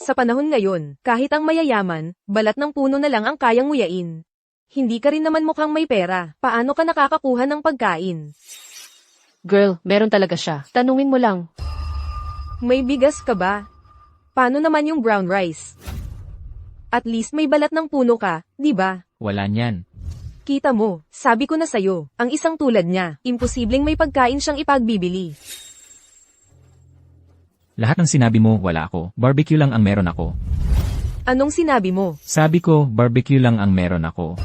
Sa panahon ngayon, kahit ang mayayaman, balat ng puno na lang ang kayang nguyain. Hindi ka rin naman mukhang may pera, paano ka nakakakuha ng pagkain? Girl, meron talaga siya. Tanungin mo lang. May bigas ka ba? Paano naman yung brown rice? At least may balat ng puno ka, di ba? Wala niyan. Kita mo, sabi ko na sayo, ang isang tulad niya, imposibleng may pagkain siyang ipagbibili. Lahat ng sinabi mo, wala ako. Barbecue lang ang meron ako. Anong sinabi mo? Sabi ko, barbecue lang ang meron ako.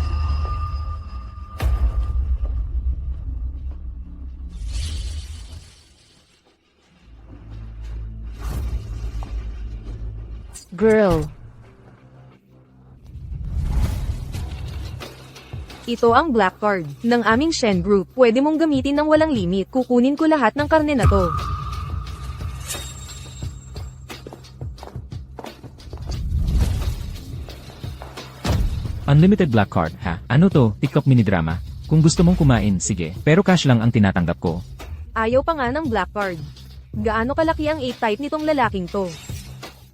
Girl. Ito ang black card ng aming Shen Group. Pwede mong gamitin ng walang limit. Kukunin ko lahat ng karne na to. Unlimited black card, ha? Ano to? TikTok mini drama? Kung gusto mong kumain, sige. Pero cash lang ang tinatanggap ko. Ayaw pa nga ng black card. Gaano kalaki ang 8-type nitong lalaking to?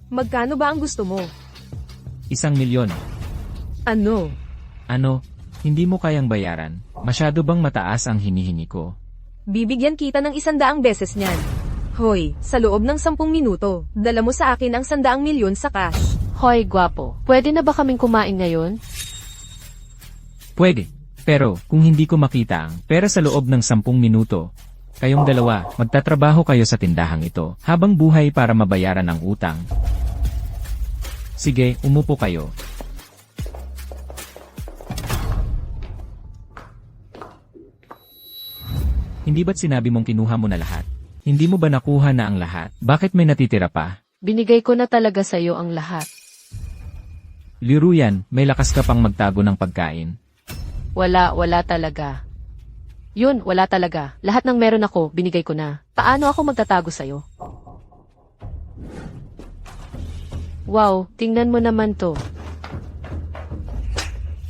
Magkano ba ang gusto mo? 1,000,000. Ano? Ano? Hindi mo kayang bayaran? Masyado bang mataas ang hinihingi ko? Bibigyan kita ng 100 beses niyan. Hoy, sa loob ng 10 minuto, dala mo sa akin ang 100,000,000 sa cash. Hoy, gwapo. Pwede na ba kaming kumain ngayon? Pwede. Pero, kung hindi ko makita ang pera sa loob ng 10 minuto, kayong dalawa, magtatrabaho kayo sa tindahang ito, habang buhay para mabayaran ang utang. Sige, umupo kayo. Hindi ba't sinabi mong kinuha mo na lahat? Hindi mo ba nakuha na ang lahat? Bakit may natitira pa? Binigay ko na talaga sa'yo ang lahat. Liru yan, may lakas ka pang magtago ng pagkain. Wala talaga. Yun, wala talaga. Lahat ng meron ako, binigay ko na. Paano ako magtatago sa'yo? Wow, tingnan mo naman to.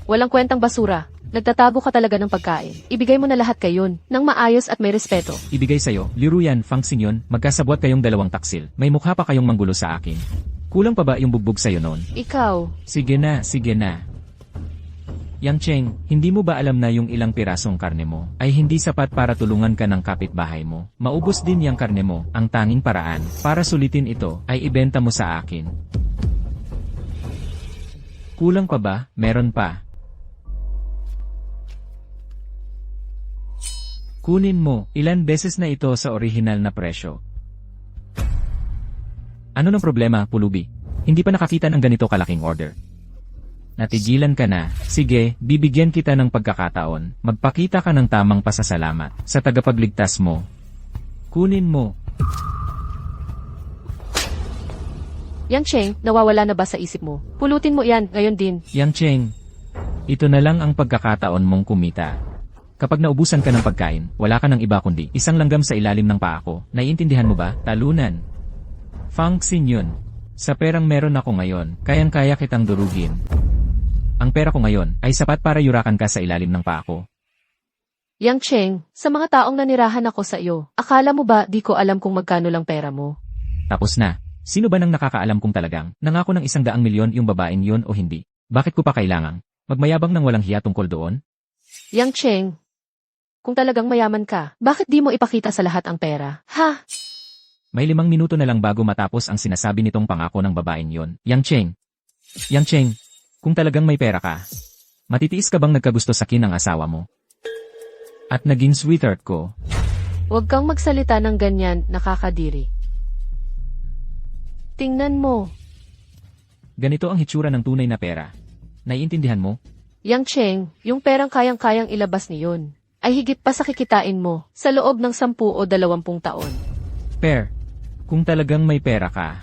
Walang kwentang basura. Nagtatago ka talaga ng pagkain. Ibigay mo na lahat kayon, nang maayos at may respeto. Ibigay sa'yo, liru yan, fangsin yun, magkasabwat kayong dalawang taksil. May mukha pa kayong manggulo sa akin. Kulang pa ba yung bugbog sa'yo noon? Ikaw. Sige na, sige na. Yang Cheng, hindi mo ba alam na yung ilang pirasong karne mo ay hindi sapat para tulungan ka ng kapitbahay mo? Maubos din yung karne mo, ang tanging paraan para sulitin ito ay ibenta mo sa akin. Kulang pa ba? Meron pa. Kunin mo, ilan beses na ito sa orihinal na presyo. Ano ng problema, Pulubi? Hindi pa nakakita ng ganito kalaking order. Natigilan ka na. Sige, bibigyan kita ng pagkakataon. Magpakita ka ng tamang pasasalamat sa tagapagligtas mo. Kunin mo. Yang Cheng, nawawala na ba sa isip mo? Pulutin mo yan, ngayon din. Yang Cheng, ito na lang ang pagkakataon mong kumita. Kapag naubusan ka ng pagkain, wala ka ng iba kundi isang langgam sa ilalim ng paa ko. Naiintindihan mo ba? Talunan. Fangsin yun. Sa perang meron ako ngayon, kayang-kaya kitang durugin. Ang pera ko ngayon ay sapat para yurakan ka sa ilalim ng paa ko. Yang Cheng, sa mga taong nanirahan ako sa iyo, akala mo ba di ko alam kung magkano lang pera mo? Tapos na. Sino ba nang nakakaalam kung talagang nangako ng 100,000,000 yung babaeng yun o hindi? Bakit ko pa kailangang magmayabang ng walang hiya tungkol doon? Yang Cheng, kung talagang mayaman ka, bakit di mo ipakita sa lahat ang pera? Ha? May 5 minuto na lang bago matapos ang sinasabi nitong pangako ng babaeng yon. Yang Cheng. Yang Cheng, kung talagang may pera ka, matitiis ka bang nagkagusto sa akin ng asawa mo? At naging sweetheart ko. Huwag kang magsalita ng ganyan, nakakadiri. Tingnan mo. Ganito ang hitsura ng tunay na pera. Naiintindihan mo? Yang Cheng, yung perang kayang-kayang ilabas niyon ay higit pa sa kikitain mo sa loob ng 10 o 20 taon. Per, kung talagang may pera ka,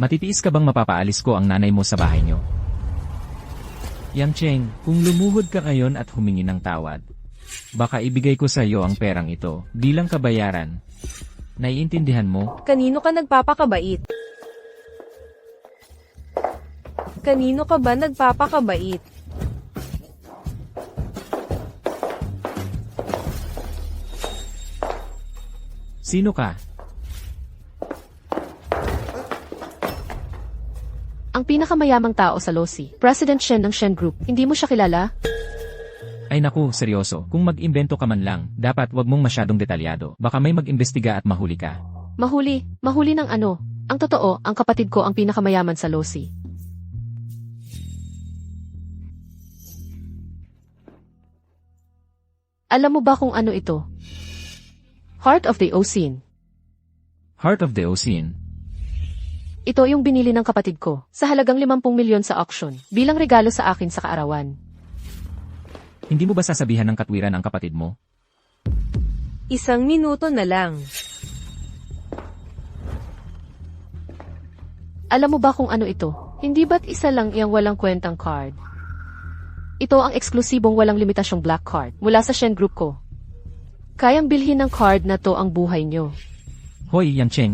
matitiis ka bang mapapaalis ko ang nanay mo sa bahay nyo? Yang Cheng, kung lumuhod ka ngayon at humingi ng tawad, baka ibigay ko sa iyo ang perang ito bilang kabayaran. Naiintindihan mo? Kanino ka nagpapakabait? Kanino ka ba nagpapakabait? Sino ka? Ang pinakamayamang tao sa Losi, President Shen ng Shen Group. Hindi mo siya kilala? Ay naku, seryoso. Kung mag-imbento ka man lang, dapat wag mong masyadong detalyado. Baka may mag-imbestiga at mahuli ka. Mahuli ng ano? Ang totoo, ang kapatid ko ang pinakamayaman sa Losi. Alam mo ba kung ano ito? Heart of the Ocean. Heart of the Ocean. Ito yung binili ng kapatid ko sa halagang 50 milyon sa auction bilang regalo sa akin sa kaarawan. Hindi mo ba sasabihan ng katwiran ang kapatid mo? 1 minuto na lang. Alam mo ba kung ano ito? Hindi ba't isa lang iyang walang kwentang card? Ito ang eksklusibong walang limitasyong black card mula sa Shen Group ko. Kayang bilhin ng card na to ang buhay nyo. Hoy, Yang Cheng.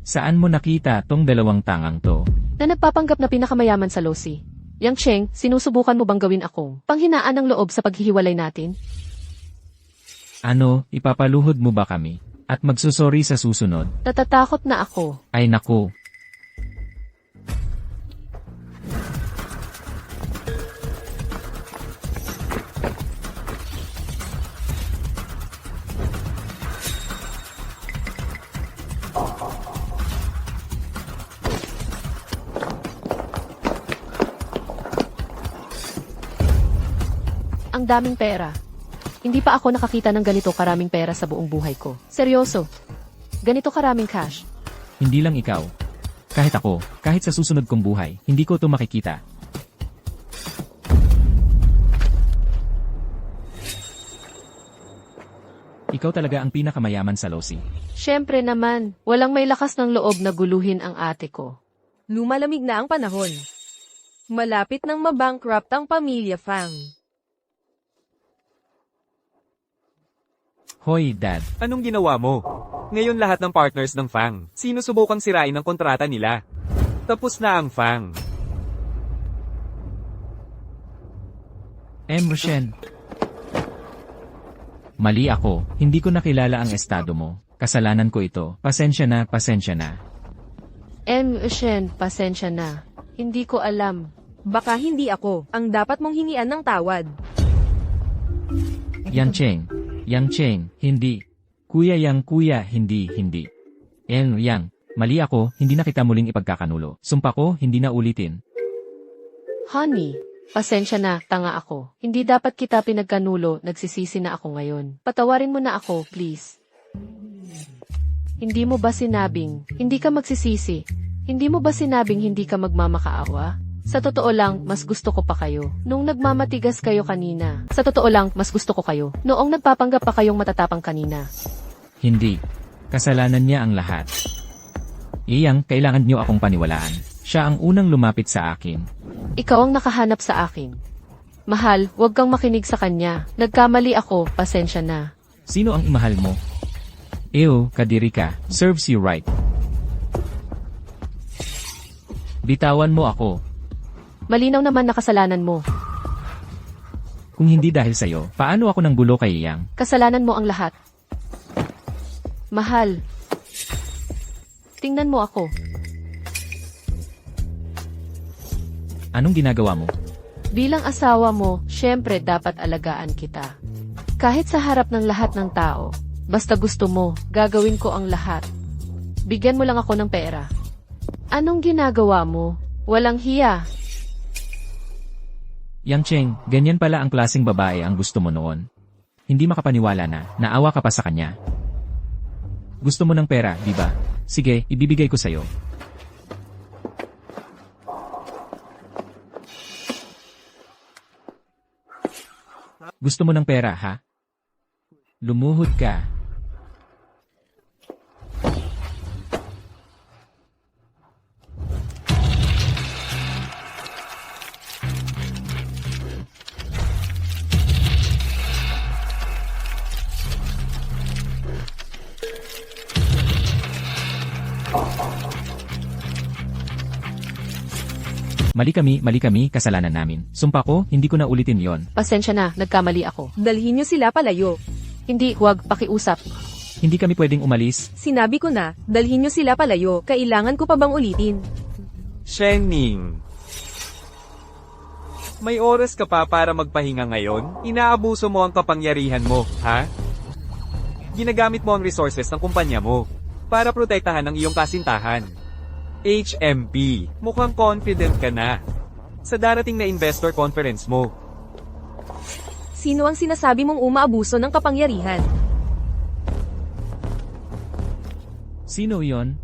Saan mo nakita tong dalawang tangang to? Na nagpapanggap na pinakamayaman sa Losi. Yang Cheng, sinusubukan mo bang gawin akong panghinaan ng loob sa paghihiwalay natin? Ano, ipapaluhod mo ba kami? At magsusori sa susunod? Natatakot na ako. Ay naku. Ang daming pera. Hindi pa ako nakakita ng ganito karaming pera sa buong buhay ko. Seryoso. Ganito karaming cash. Hindi lang ikaw. Kahit ako, kahit sa susunod kong buhay, hindi ko to makikita. Ikaw talaga ang pinakamayaman sa Losi. Siyempre naman, walang may lakas ng loob na guluhin ang ate ko. Lumalamig na ang panahon. Malapit nang mabankrupt ang pamilya Fang. Hoy, Dad. Anong ginawa mo? Ngayon lahat ng partners ng Fang, sinusubukang sirain ang kontrata nila. Tapos na ang Fang. Roshen. Mali ako. Hindi ko nakilala ang estado mo. Kasalanan ko ito. Pasensya na, pasensya na. Shen, pasensya na. Hindi ko alam. Baka hindi ako ang dapat mong hingian ng tawad. Yang Cheng, hindi. Kuya, hindi. Yang, mali ako, hindi na kita muling ipagkakanulo. Sumpa ko, hindi na ulitin. Honey, pasensya na, tanga ako. Hindi dapat kita pinagkanulo, nagsisisi na ako ngayon. Patawarin mo na ako, please. Hindi mo ba sinabing, hindi ka magsisisi? Hindi mo ba sinabing hindi ka magmamakaawa? Sa totoo lang, mas gusto ko pa kayo. Nung nagmamatigas kayo kanina. Sa totoo lang, mas gusto ko kayo. Noong nagpapanggap pa kayong matatapang kanina. Hindi. Kasalanan niya ang lahat. Iyang, kailangan niyo akong paniwalaan. Siya ang unang lumapit sa akin. Ikaw ang nakahanap sa akin. Mahal, huwag kang makinig sa kanya. Nagkamali ako, pasensya na. Sino ang imahal mo? Ew, kadiri ka. Serves you right. Bitawan mo ako. Malinaw naman na kasalanan mo. Kung hindi dahil sa'yo, paano ako nang gulo kay Yang? Kasalanan mo ang lahat. Mahal. Tingnan mo ako. Anong ginagawa mo? Bilang asawa mo, syempre dapat alagaan kita. Kahit sa harap ng lahat ng tao, basta gusto mo, gagawin ko ang lahat. Bigyan mo lang ako ng pera. Anong ginagawa mo? Walang hiya. Yang Cheng, ganyan pala ang klaseng babae ang gusto mo noon. Hindi makapaniwala na, naawa ka pa sa kanya. Gusto mo ng pera, di ba? Sige, ibibigay ko sa'yo. Gusto mo ng pera, ha? Lumuhod ka. Mali kami, kasalanan namin. Sumpa ko, hindi ko na ulitin yon. Pasensya na, nagkamali ako. Dalhin niyo sila palayo. Hindi, huwag, pakiusap. Hindi kami pwedeng umalis. Sinabi ko na, dalhin niyo sila palayo. Kailangan ko pa bang ulitin? Shenning. May oras ka pa para magpahinga ngayon? Inaabuso mo ang kapangyarihan mo, ha? Ginagamit mo ang resources ng kumpanya mo para protektahan ang iyong kasintahan. HMP, mukhang confident ka na sa darating na investor conference mo. Sino ang sinasabi mong umaabuso ng kapangyarihan? Sino yon?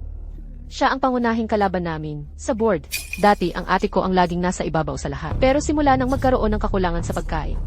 Siya ang pangunahing kalaban namin sa board. Dati ang ate ko ang laging nasa ibabaw sa lahat. Pero simula nang magkaroon ng kakulangan sa pagkain,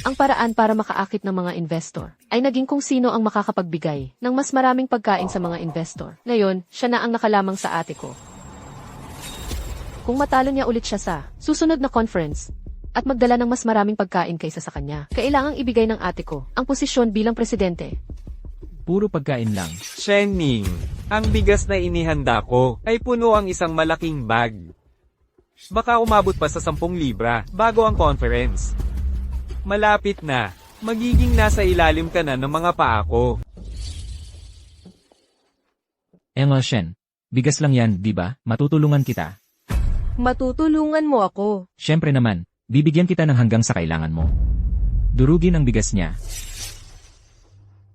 ang paraan para makaakit ng mga investor ay naging kung sino ang makakapagbigay ng mas maraming pagkain sa mga investor. Ngayon, siya na ang nakalamang sa ate ko. Kung matalo niya ulit siya sa susunod na conference at magdala ng mas maraming pagkain kaysa sa kanya, kailangang ibigay ng ate ko ang posisyon bilang presidente. Puro pagkain lang. Shenning, ang bigas na inihanda ko ay puno ang isang malaking bag. Baka umabot pa sa 10 libra bago ang conference. Malapit na. Magiging nasa ilalim ka na ng mga paa ko. Shen. Bigas lang yan, di ba? Matutulungan kita. Matutulungan mo ako. Siyempre naman, bibigyan kita ng hanggang sa kailangan mo. Durugin ang bigas niya.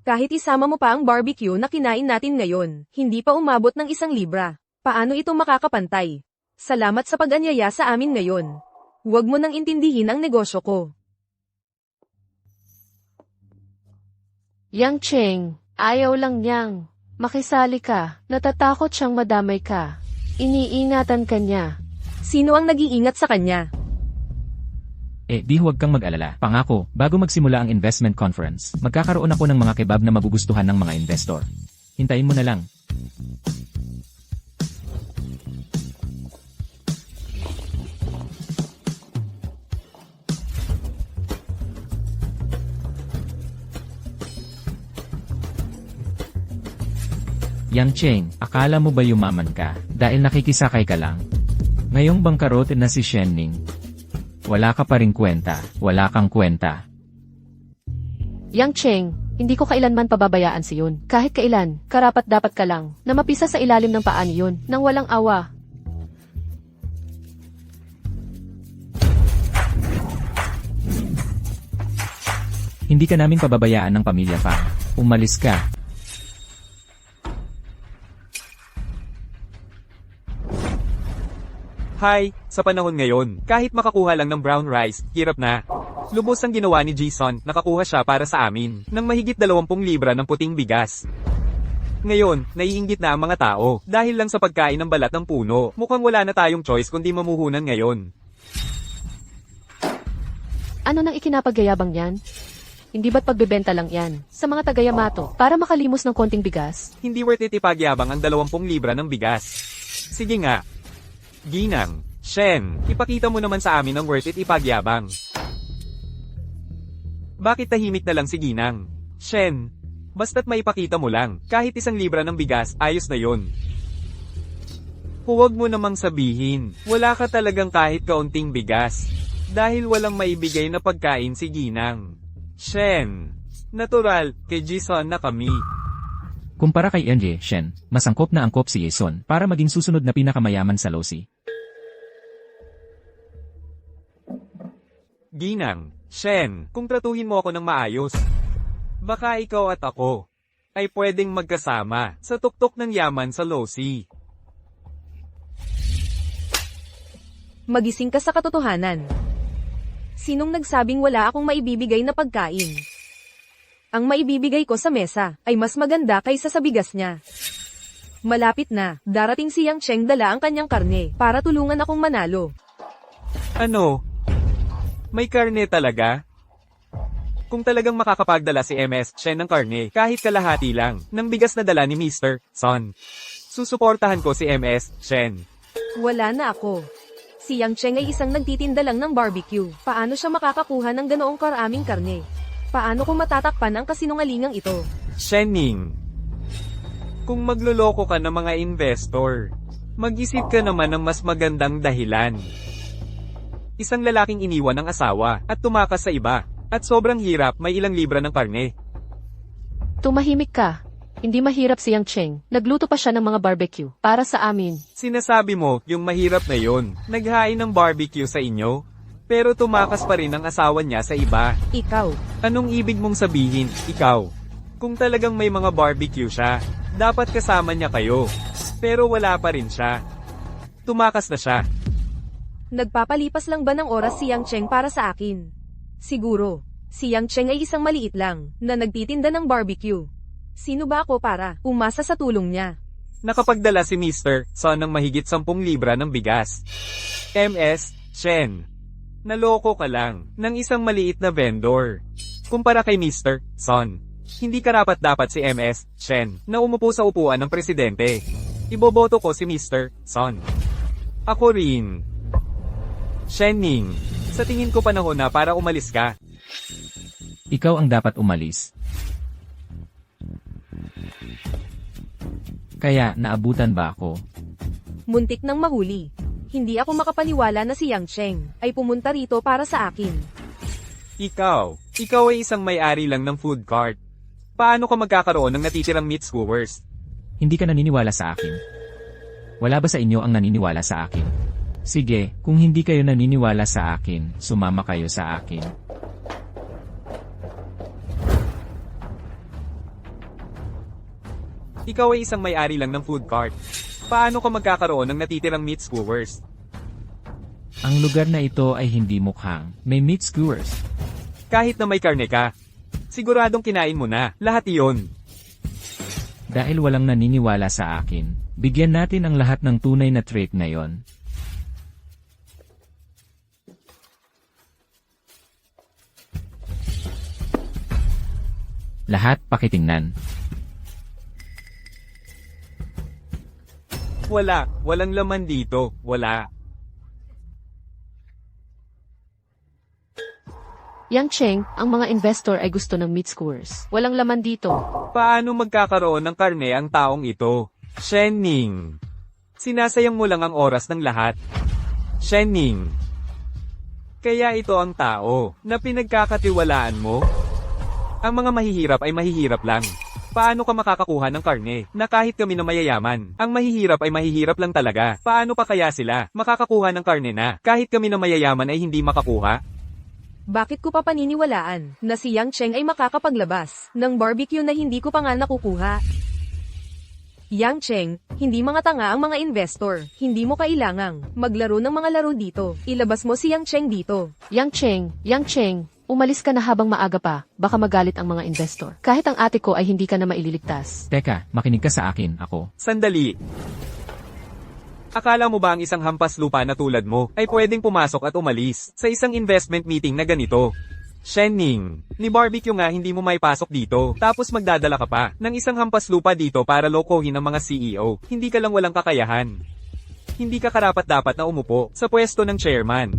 Kahit isama mo pa ang barbecue na kinain natin ngayon, hindi pa umabot ng 1 libra. Paano ito makakapantay? Salamat sa pag-anyaya sa amin ngayon. Huwag mo nang intindihin ang negosyo ko. Yang Cheng, ayaw lang niyang makisali ka. Natatakot siyang madamay ka. Iniingatan ka niya. Sino ang nag-iingat sa kanya? Di huwag kang mag-alala. Pangako, bago magsimula ang investment conference, magkakaroon ako ng mga kebab na magugustuhan ng mga investor. Hintayin mo na lang. Yang Cheng, akala mo ba yumaman ka dahil nakikisakay ka lang? Ngayong bangkarote na si Shenning. Wala ka pa ring kwenta, wala kang kwenta. Yang Cheng, hindi ko kailanman pababayaan si yun. Kahit kailan, karapat dapat ka lang na mapisa sa ilalim ng paa ni yun nang walang awa. Hindi ka namin pababayaan ng pamilya Fang. Umalis ka. Hi, sa panahon ngayon, kahit makakuha lang ng brown rice, hirap na. Lubos ang ginawa ni Jason, nakakuha siya para sa amin, ng mahigit 20 libra ng puting bigas. Ngayon, naiinggit na ang mga tao, dahil lang sa pagkain ng balat ng puno, mukhang wala na tayong choice kundi mamuhunan ngayon. Ano nang ikinapagyayabang yan? Hindi ba't pagbebenta lang yan sa mga taga-Yamato para makalimos ng konting bigas? Hindi worth it ipagyabang ang 20 libra ng bigas. Sige nga. Ginang, Shen, ipakita mo naman sa amin ang worth it ipagyabang. Bakit tahimik na lang si Ginang? Shen, basta't maipakita mo lang, kahit 1 libra ng bigas, ayos na yon. Huwag mo namang sabihin, wala ka talagang kahit kaunting bigas, dahil walang maibigay na pagkain si Ginang. Shen, natural, kay Jason na kami. Kumpara kay NJ, Shen, mas angkop na angkop si Jason para maging susunod na pinakamayaman sa Losi. Ginang, Shen, kung tratuhin mo ako ng maayos, baka ikaw at ako ay pwedeng magkasama sa tuktok ng yaman sa Losi. Magising ka sa katotohanan. Sinong nagsabing wala akong maibibigay na pagkain? Ang maibibigay ko sa mesa ay mas maganda kaysa sa bigas niya. Malapit na, darating si Yang Cheng dala ang kanyang karne para tulungan akong manalo. Ano? May karne talaga? Kung talagang makakapagdala si MS Shen ng karne, kahit kalahati lang, ng bigas na dala ni Mr. Son, susuportahan ko si MS Shen. Wala na ako. Si Yang Cheng ay isang nagtitinda lang ng barbecue. Paano siya makakakuha ng ganoong karaming karne? Paano ko matatakpan ang kasinungalingang ito? Shenning, kung magloloko ka ng mga investor, mag-isip ka naman ng mas magandang dahilan. Isang lalaking iniwan ng asawa at tumakas sa iba, at sobrang hirap, may ilang libra ng karne. Tumahimik ka. Hindi mahirap si Yang Cheng. Nagluto pa siya ng mga barbecue. Para sa amin. Sinasabi mo, yung mahirap na yon, naghain ng barbecue sa inyo, pero tumakas pa rin ang asawa niya sa iba. Ikaw. Anong ibig mong sabihin, ikaw? Kung talagang may mga barbecue siya, dapat kasama niya kayo. Pero wala pa rin siya. Tumakas na siya. Nagpapalipas lang ba ng oras si Yang Cheng para sa akin? Siguro. Si Yang Cheng ay isang maliit lang, na nagtitinda ng barbecue. Sino ba ako para umasa sa tulong niya? Nakapagdala si Mr. Son ng mahigit 10 libra ng bigas. MS. Shen. Naloko ka lang ng isang maliit na vendor. Kumpara kay Mr. Son, hindi karapat-dapat si MS. Shen na umupo sa upuan ng presidente. Iboboto ko si Mr. Son. Ako rin. Shenning, sa tingin ko panahon na para umalis ka. Ikaw ang dapat umalis. Kaya, naabutan ba ako? Muntik nang mahuli. Hindi ako makapaniwala na si Yang Cheng ay pumunta rito para sa akin. Ikaw ay isang may-ari lang ng food cart. Paano ka magkakaroon ng natitirang meat skewers? Hindi ka naniniwala sa akin. Wala ba sa inyo ang naniniwala sa akin? Sige, kung hindi kayo naniniwala sa akin, sumama kayo sa akin. Ikaw ay isang may-ari lang ng food cart. Paano ka magkakaroon ng natitirang meat skewers? Ang lugar na ito ay hindi mukhang may meat skewers. Kahit na may karne ka, siguradong kinain mo na lahat iyon. Dahil walang naniniwala sa akin, bigyan natin ang lahat ng tunay na trait na yon. Lahat pakitingnan. Walang laman dito, wala. Yang Cheng, ang mga investor ay gusto ng meat skewers. Walang laman dito. Paano magkakaroon ng karne ang taong ito? Shenning, sinasayang mo lang ang oras ng lahat. Shenning, kaya ito ang tao na pinagkakatiwalaan mo? Ang mga mahihirap ay mahihirap lang. Paano ka makakakuha ng karne na kahit kami na mayayaman? Ang mahihirap ay mahihirap lang talaga. Paano pa kaya sila makakakuha ng karne na kahit kami na mayayaman ay hindi makakuha? Bakit ko pa paniniwalaan na si Yang Cheng ay makakapaglabas ng barbecue na hindi ko pa nga nakukuha? Yang Cheng, hindi mga tanga ang mga investor. Hindi mo kailangang maglaro ng mga laro dito. Ilabas mo si Yang Cheng dito. Yang Cheng, umalis ka na habang maaga pa. Baka magalit ang mga investor. Kahit ang ate ko ay hindi ka na maililigtas. Teka, makinig ka sa akin, ako. Sandali. Akala mo ba ang isang hampas lupa na tulad mo ay pwedeng pumasok at umalis sa isang investment meeting na ganito? Shenning, ni barbecue nga hindi mo maipasok dito, tapos magdadala ka pa ng isang hampas lupa dito para lokohin ang mga CEO. Hindi ka lang walang kakayahan. Hindi ka karapat-dapat na umupo sa pwesto ng chairman.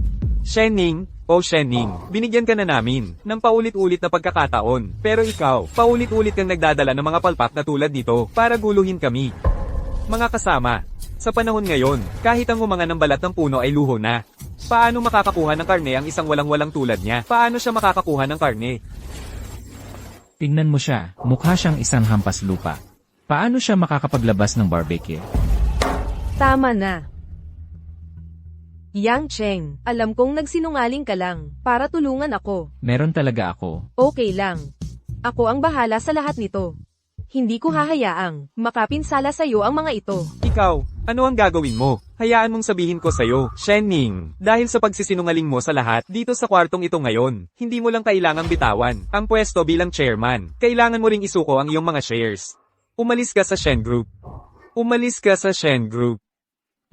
Shenning, binigyan ka na namin ng paulit-ulit na pagkakataon. Pero ikaw, paulit-ulit kang nagdadala ng mga palpak na tulad nito para guluhin kami. Mga kasama, sa panahon ngayon, kahit ang humanga ng balat ng puno ay luho na. Paano makakakuha ng karne ang isang walang-walang tulad niya? Paano siya makakakuha ng karne? Tingnan mo siya, mukha siyang isang hampas lupa. Paano siya makakapaglabas ng barbecue? Tama na. Yang Cheng, alam kong nagsinungaling ka lang para tulungan ako. Meron talaga ako. Okay lang. Ako ang bahala sa lahat nito. Hindi ko hahayaang makapinsala sa'yo ang mga ito. Ikaw, ano ang gagawin mo? Hayaan mong sabihin ko sa'yo, Shenning, dahil sa pagsisinungaling mo sa lahat dito sa kwartong ito ngayon, hindi mo lang kailangang bitawan ang pwesto bilang chairman. Kailangan mo ring isuko ang iyong mga shares. Umalis ka sa Shen Group. Umalis ka sa Shen Group.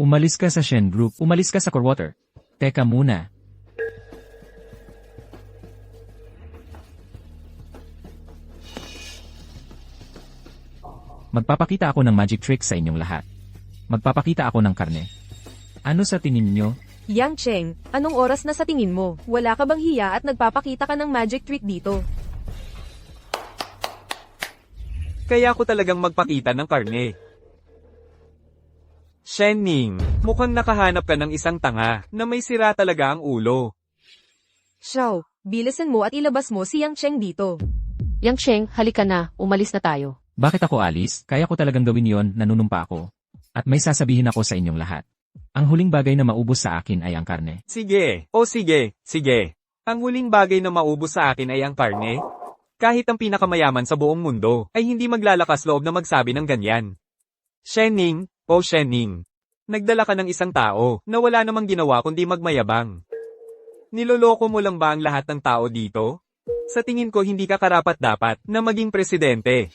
Umalis ka sa Shen Group, umalis ka sa Corewater. Teka muna. Magpapakita ako ng magic trick sa inyong lahat. Magpapakita ako ng karne. Ano sa tingin niyo? Yang Cheng, anong oras na sa tingin mo? Wala ka bang hiya at nagpapakita ka ng magic trick dito? Kaya ako talagang magpakita ng karne. Shen Ning, mukhang nakahanap ka ng isang tanga na may sira talaga ang ulo. Xiao, bilisan mo at ilabas mo si Yang Cheng dito. Yang Cheng, halika na, umalis na tayo. Bakit ako alis? Kaya ko talagang gawin yon, nanunumpa ako. At may sasabihin ako sa inyong lahat. Ang huling bagay na maubos sa akin ay ang karne. Sige, sige. Ang huling bagay na maubos sa akin ay ang karne. Kahit ang pinakamayaman sa buong mundo, ay hindi maglalakas loob na magsabi ng ganyan. Shen Ning, Shen Ning. Nagdala ka ng isang tao na wala namang ginawa kundi magmayabang. Niloloko mo lang ba ang lahat ng tao dito? Sa tingin ko hindi ka karapat-dapat na maging presidente.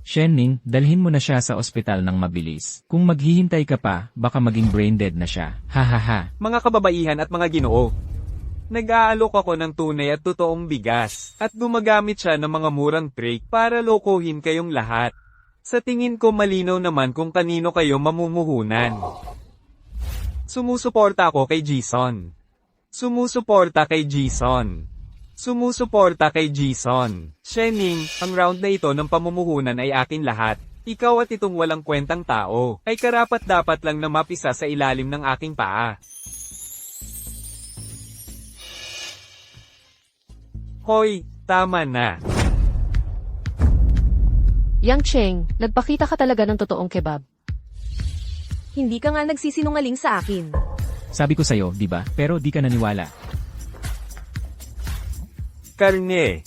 Shen Ning, dalhin mo na siya sa ospital ng mabilis. Kung maghihintay ka pa, baka maging brain dead na siya. Ha. Mga kababaihan at mga ginoo. Nag-aalok ako ng tunay at totoong bigas, at gumagamit siya ng mga murang trick para lokohin kayong lahat. Sa tingin ko malinaw naman kung kanino kayo mamumuhunan. Sumusuporta ako kay Jason. Sumusuporta kay Jason. Shen Ning, ang round na ito ng pamumuhunan ay akin lahat. Ikaw at itong walang kwentang tao, ay karapat-dapat lang na mapisa sa ilalim ng aking paa. Hoy, tama na. Yang Cheng, nagpakita ka talaga ng totoong kebab. Hindi ka nga nagsisinungaling sa akin. Sabi ko sa'yo, di ba? Pero di ka naniwala. Karne.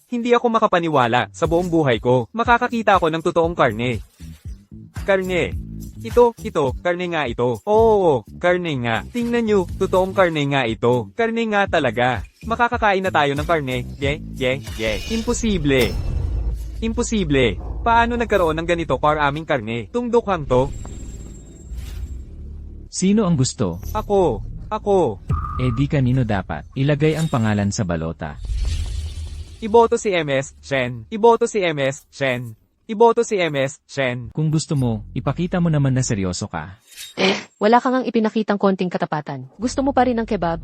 Hindi ako makapaniwala sa buong buhay ko. Makakakita ako ng totoong karne. Karne. Ito, karne nga ito. Oo, karne nga. Tingnan nyo, totoong karne nga ito. Karne nga talaga. Makakakain na tayo ng karne. Imposible. Paano nagkaroon ng ganito aming karne? Tungdukhang to. Sino ang gusto? Ako. Eh di kanino dapat? Ilagay ang pangalan sa balota. Iboto si MS, Shen. Iboto si MS, Shen. Kung gusto mo, ipakita mo naman na seryoso ka. Wala kang ang ipinakitang konting katapatan. Gusto mo pa rin ng kebab?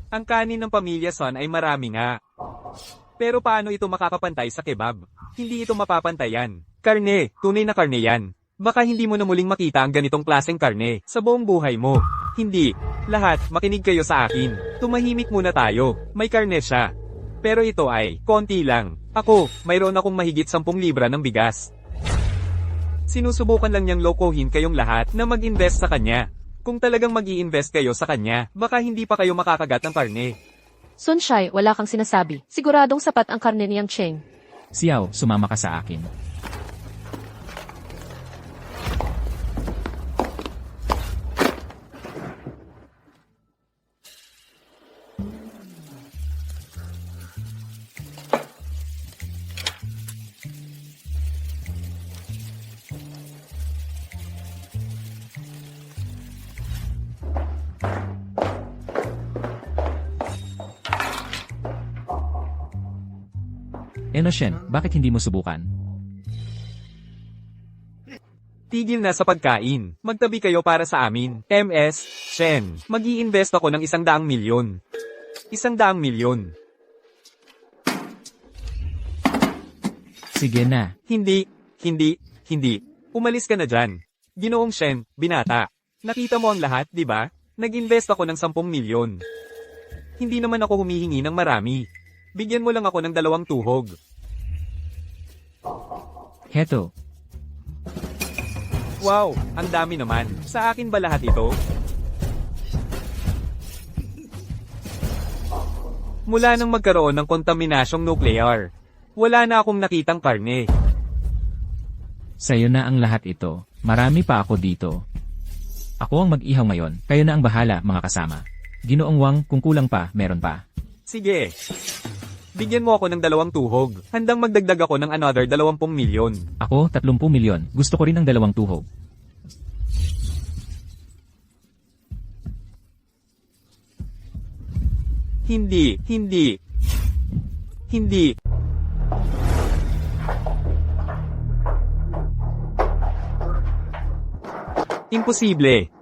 Ang kanin ng pamilya Son ay marami nga. Pero paano ito makakapantay sa kebab? Hindi ito mapapantayan. Karne, tunay na karne yan. Baka hindi mo na muling makita ang ganitong klaseng karne sa buong buhay mo. Hindi. Lahat, makinig kayo sa akin. Tumahimik muna tayo. May karne siya. Pero ito ay, konti lang. Ako, mayroon akong mahigit 10 libra ng bigas. Sinusubukan lang niyang lokohin kayong lahat na mag-invest sa kanya. Kung talagang mag-i-invest kayo sa kanya, baka hindi pa kayo makakagat ng karne. Sun Shai, wala kang sinasabi. Siguradong sapat ang karne ni Yang Cheng. Xiao, sumama ka sa akin. Shen, bakit hindi mo subukan? Tigil na sa pagkain. Magtabi kayo para sa amin. MS, Shen. Mag-i-invest ako ng 100 milyon. 100 milyon. Sige na. Hindi. Umalis ka na dyan. Ginoong Shen, binata. Nakita mo ang lahat, di ba? Nag-invest ako ng 10 milyon. Hindi naman ako humihingi ng marami. Bigyan mo lang ako ng 2 tuhog. Heto. Wow, ang dami naman. Sa akin ba lahat ito? Mula nang magkaroon ng kontaminasyong nuklear, wala na akong nakitang karne. Sa'yo na ang lahat ito. Marami pa ako dito. Ako ang mag-ihaw ngayon. Kayo na ang bahala, mga kasama. Ginoong Wang, kung kulang pa, meron pa. Sige. Bigyan mo ako ng 2 tuhog. Handang magdagdag ako ng another 20 milyon. Ako, 30 milyon. Gusto ko rin ng 2 tuhog. Hindi. Imposible.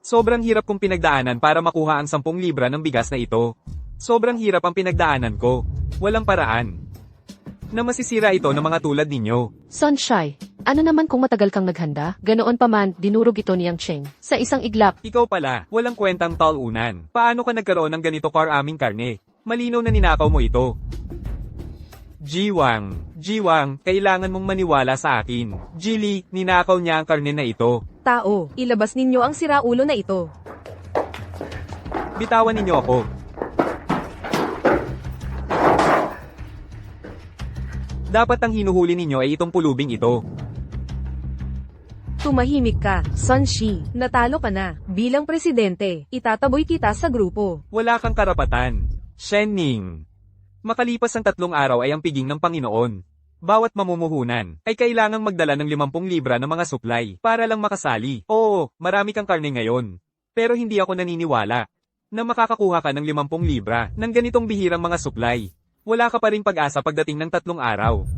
Sobrang hirap kong pinagdaanan para makuha ang 10 libra ng bigas na ito. Sobrang hirap ang pinagdaanan ko. Walang paraan na masisira ito ng mga tulad ninyo. Sunshine, ano naman kung matagal kang naghanda? Ganoon pa man, dinurog ito ni Yang Cheng. Sa isang iglap, Ikaw pala, walang kwentang talunan. Paano ka nagkaroon ng ganito karaming karne? Malinaw na ninakaw mo ito. Jiwang, kailangan mong maniwala sa akin. Jilly, ninakaw niya ang karne na ito. Tao, ilabas ninyo ang siraulo na ito. Bitawan ninyo ako. Dapat ang hinuhuli ninyo ay itong pulubing ito. Tumahimik ka, Sunshi. Natalo ka na. Bilang presidente, itataboy kita sa grupo. Wala kang karapatan. Shenning. Makalipas ang 3 araw ay ang piging ng Panginoon. Bawat mamumuhunan ay kailangang magdala ng 50 libra ng mga supply para lang makasali. Oo, marami kang karne ngayon. Pero hindi ako naniniwala na makakakuha ka ng 50 libra ng ganitong bihirang mga supply. Wala ka pa ring pag-asa pagdating ng 3 araw.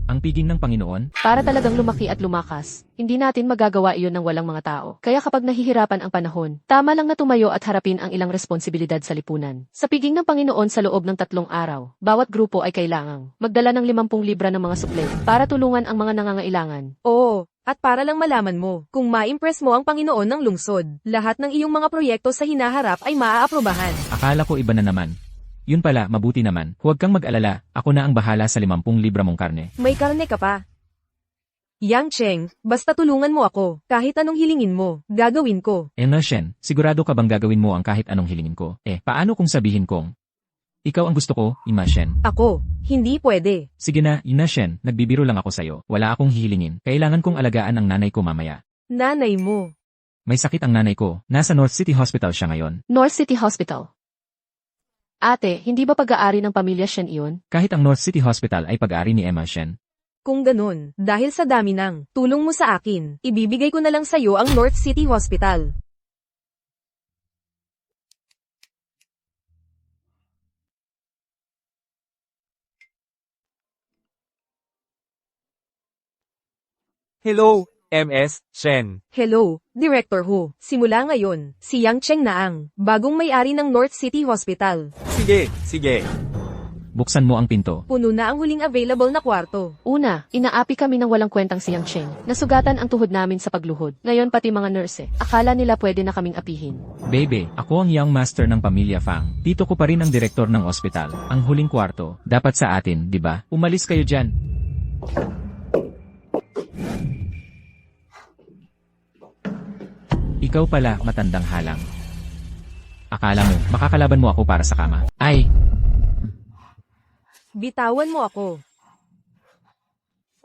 Ang piging ng Panginoon? para talagang lumaki at lumakas, hindi natin magagawa iyon ng walang mga tao. Kaya kapag nahihirapan ang panahon, tama lang na tumayo at harapin ang ilang responsibilidad sa lipunan. Sa piging ng Panginoon sa loob ng 3 araw, bawat grupo ay kailangang magdala ng 50 libra ng mga suple para tulungan ang mga nangangailangan. Oo, at para lang malaman mo, kung ma-impress mo ang Panginoon ng lungsod, lahat ng iyong mga proyekto sa hinaharap ay maaaprobahan. Akala ko iba na naman. Yun pala, mabuti naman. Huwag kang mag-alala, ako na ang bahala sa 50 libra mong karne. May karne ka pa. Yang Cheng, basta tulungan mo ako. Kahit anong hilingin mo, gagawin ko. Na Shen, sigurado ka bang gagawin mo ang kahit anong hilingin ko? Paano kung sabihin kong, ikaw ang gusto ko, Ima Shen? Ako, hindi pwede. Sige na, Ina Shen, nagbibiro lang ako sa'yo. Wala akong hihilingin. Kailangan kong alagaan ang nanay ko mamaya. Nanay mo. May sakit ang nanay ko. Nasa North City Hospital siya ngayon. North City Hospital. Ate, hindi ba pag-aari ng pamilya Shen iyon? Kahit ang North City Hospital ay pag-aari ni Emma Shen. Kung ganun, dahil sa dami ng tulong mo sa akin, ibibigay ko na lang sa'yo ang North City Hospital. Hello, MS, Shen. Hello, Director Hu. Simula ngayon, si Yang Cheng na ang bagong may-ari ng North City Hospital. Sige. Buksan mo ang pinto. Puno na ang huling available na kwarto. Una, inaapi kami ng walang kwentang si Yang Cheng. Nasugatan ang tuhod namin sa pagluhod. Ngayon pati mga nurse, akala nila pwede na kaming apihin. Bebe, ako ang young master ng pamilya Fang. Tito ko pa rin ang direktor ng ospital. Ang huling kwarto, dapat sa atin, di ba? Umalis kayo dyan. Ikaw pala, matandang halang. Akala mo, makakalaban mo ako para sa kama. Ay, Bitawan mo ako.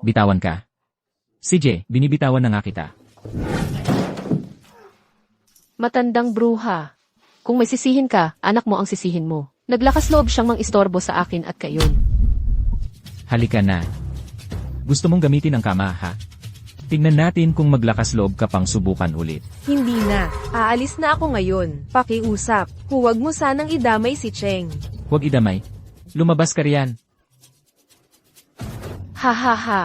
bitawan ka. CJ, binibitawan na nga kita. Matandang bruha. Kung may sisihin ka, anak mo ang sisihin mo. Naglakas loob siyang mang-istorbo sa akin at kayon. Halika na. Gusto mong gamitin ang kama, ha? Tingnan natin kung maglakas loob ka pang subukan ulit. Hindi na. Aalis na ako ngayon. Pakiusap. Huwag mo sanang idamay si Cheng. Huwag idamay. Lumabas ka riyan. Ha ha ha.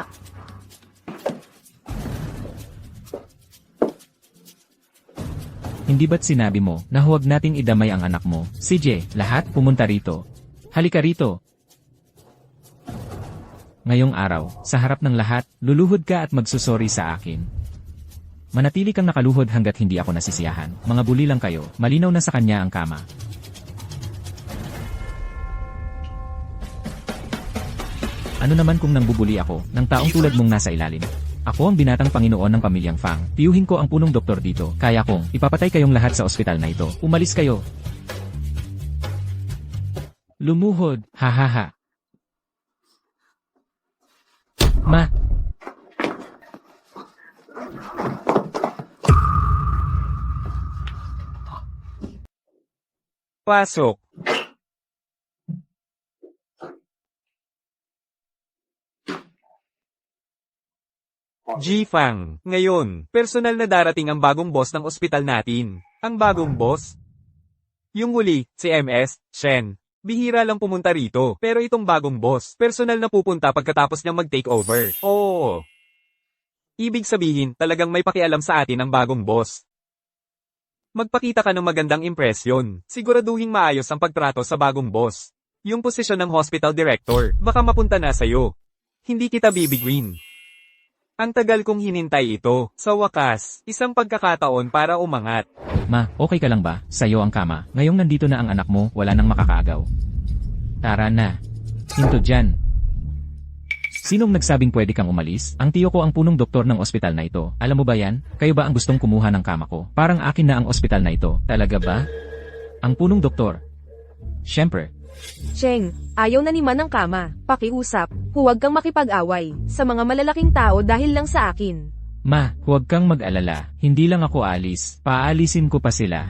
Hindi ba't sinabi mo na huwag nating idamay ang anak mo? CJ, lahat pumunta rito. Halika rito. Ngayong araw, sa harap ng lahat, luluhod ka at magsusori sa akin. Manatili kang nakaluhod hanggat hindi ako nasisiyahan. Mga buli lang kayo, malinaw na sa kanya ang kama. Ano naman kung nangbubuli ako, ng taong tulad mong nasa ilalim? Ako ang binatang Panginoon ng pamilyang Fang. Tiyuhin ko ang punong doktor dito. Kaya kong ipapatay kayong lahat sa ospital na ito. Umalis kayo. Lumuhod. Ha ha ha. Ma. Pasok. Fang, ngayon, personal na darating ang bagong boss ng ospital natin. Ang bagong boss? Yung huli, si MS, Shen. Bihira lang pumunta rito, pero itong bagong boss, personal na pupunta pagkatapos niyang mag-take over. Oo. Ibig sabihin, talagang may pakialam sa atin ang bagong boss. Magpakita ka ng magandang impresyon. Siguraduhing maayos ang pagtrato sa bagong boss. Yung posisyon ng hospital director, baka mapunta na sa'yo. Hindi kita bibiguin. Ang tagal kong hinintay ito. Sa wakas, isang pagkakataon para umangat. Ma, okay ka lang ba? Sa'yo ang kama. Ngayong nandito na ang anak mo, wala nang makakaagaw. Tara na. Hinto dyan. Sinong nagsabing pwede kang umalis? Ang tiyo ko ang punong doktor ng ospital na ito. Alam mo ba yan? Kayo ba ang gustong kumuha ng kama ko? Parang akin na ang ospital na ito. Talaga ba? Ang punong doktor. Siyempre. Cheng, ayaw na ni Man ng kama. Pakiusap, huwag kang makipag-away sa mga malalaking tao dahil lang sa akin. Ma, huwag kang mag-alala. Hindi lang ako alis. Paalisin ko pa sila.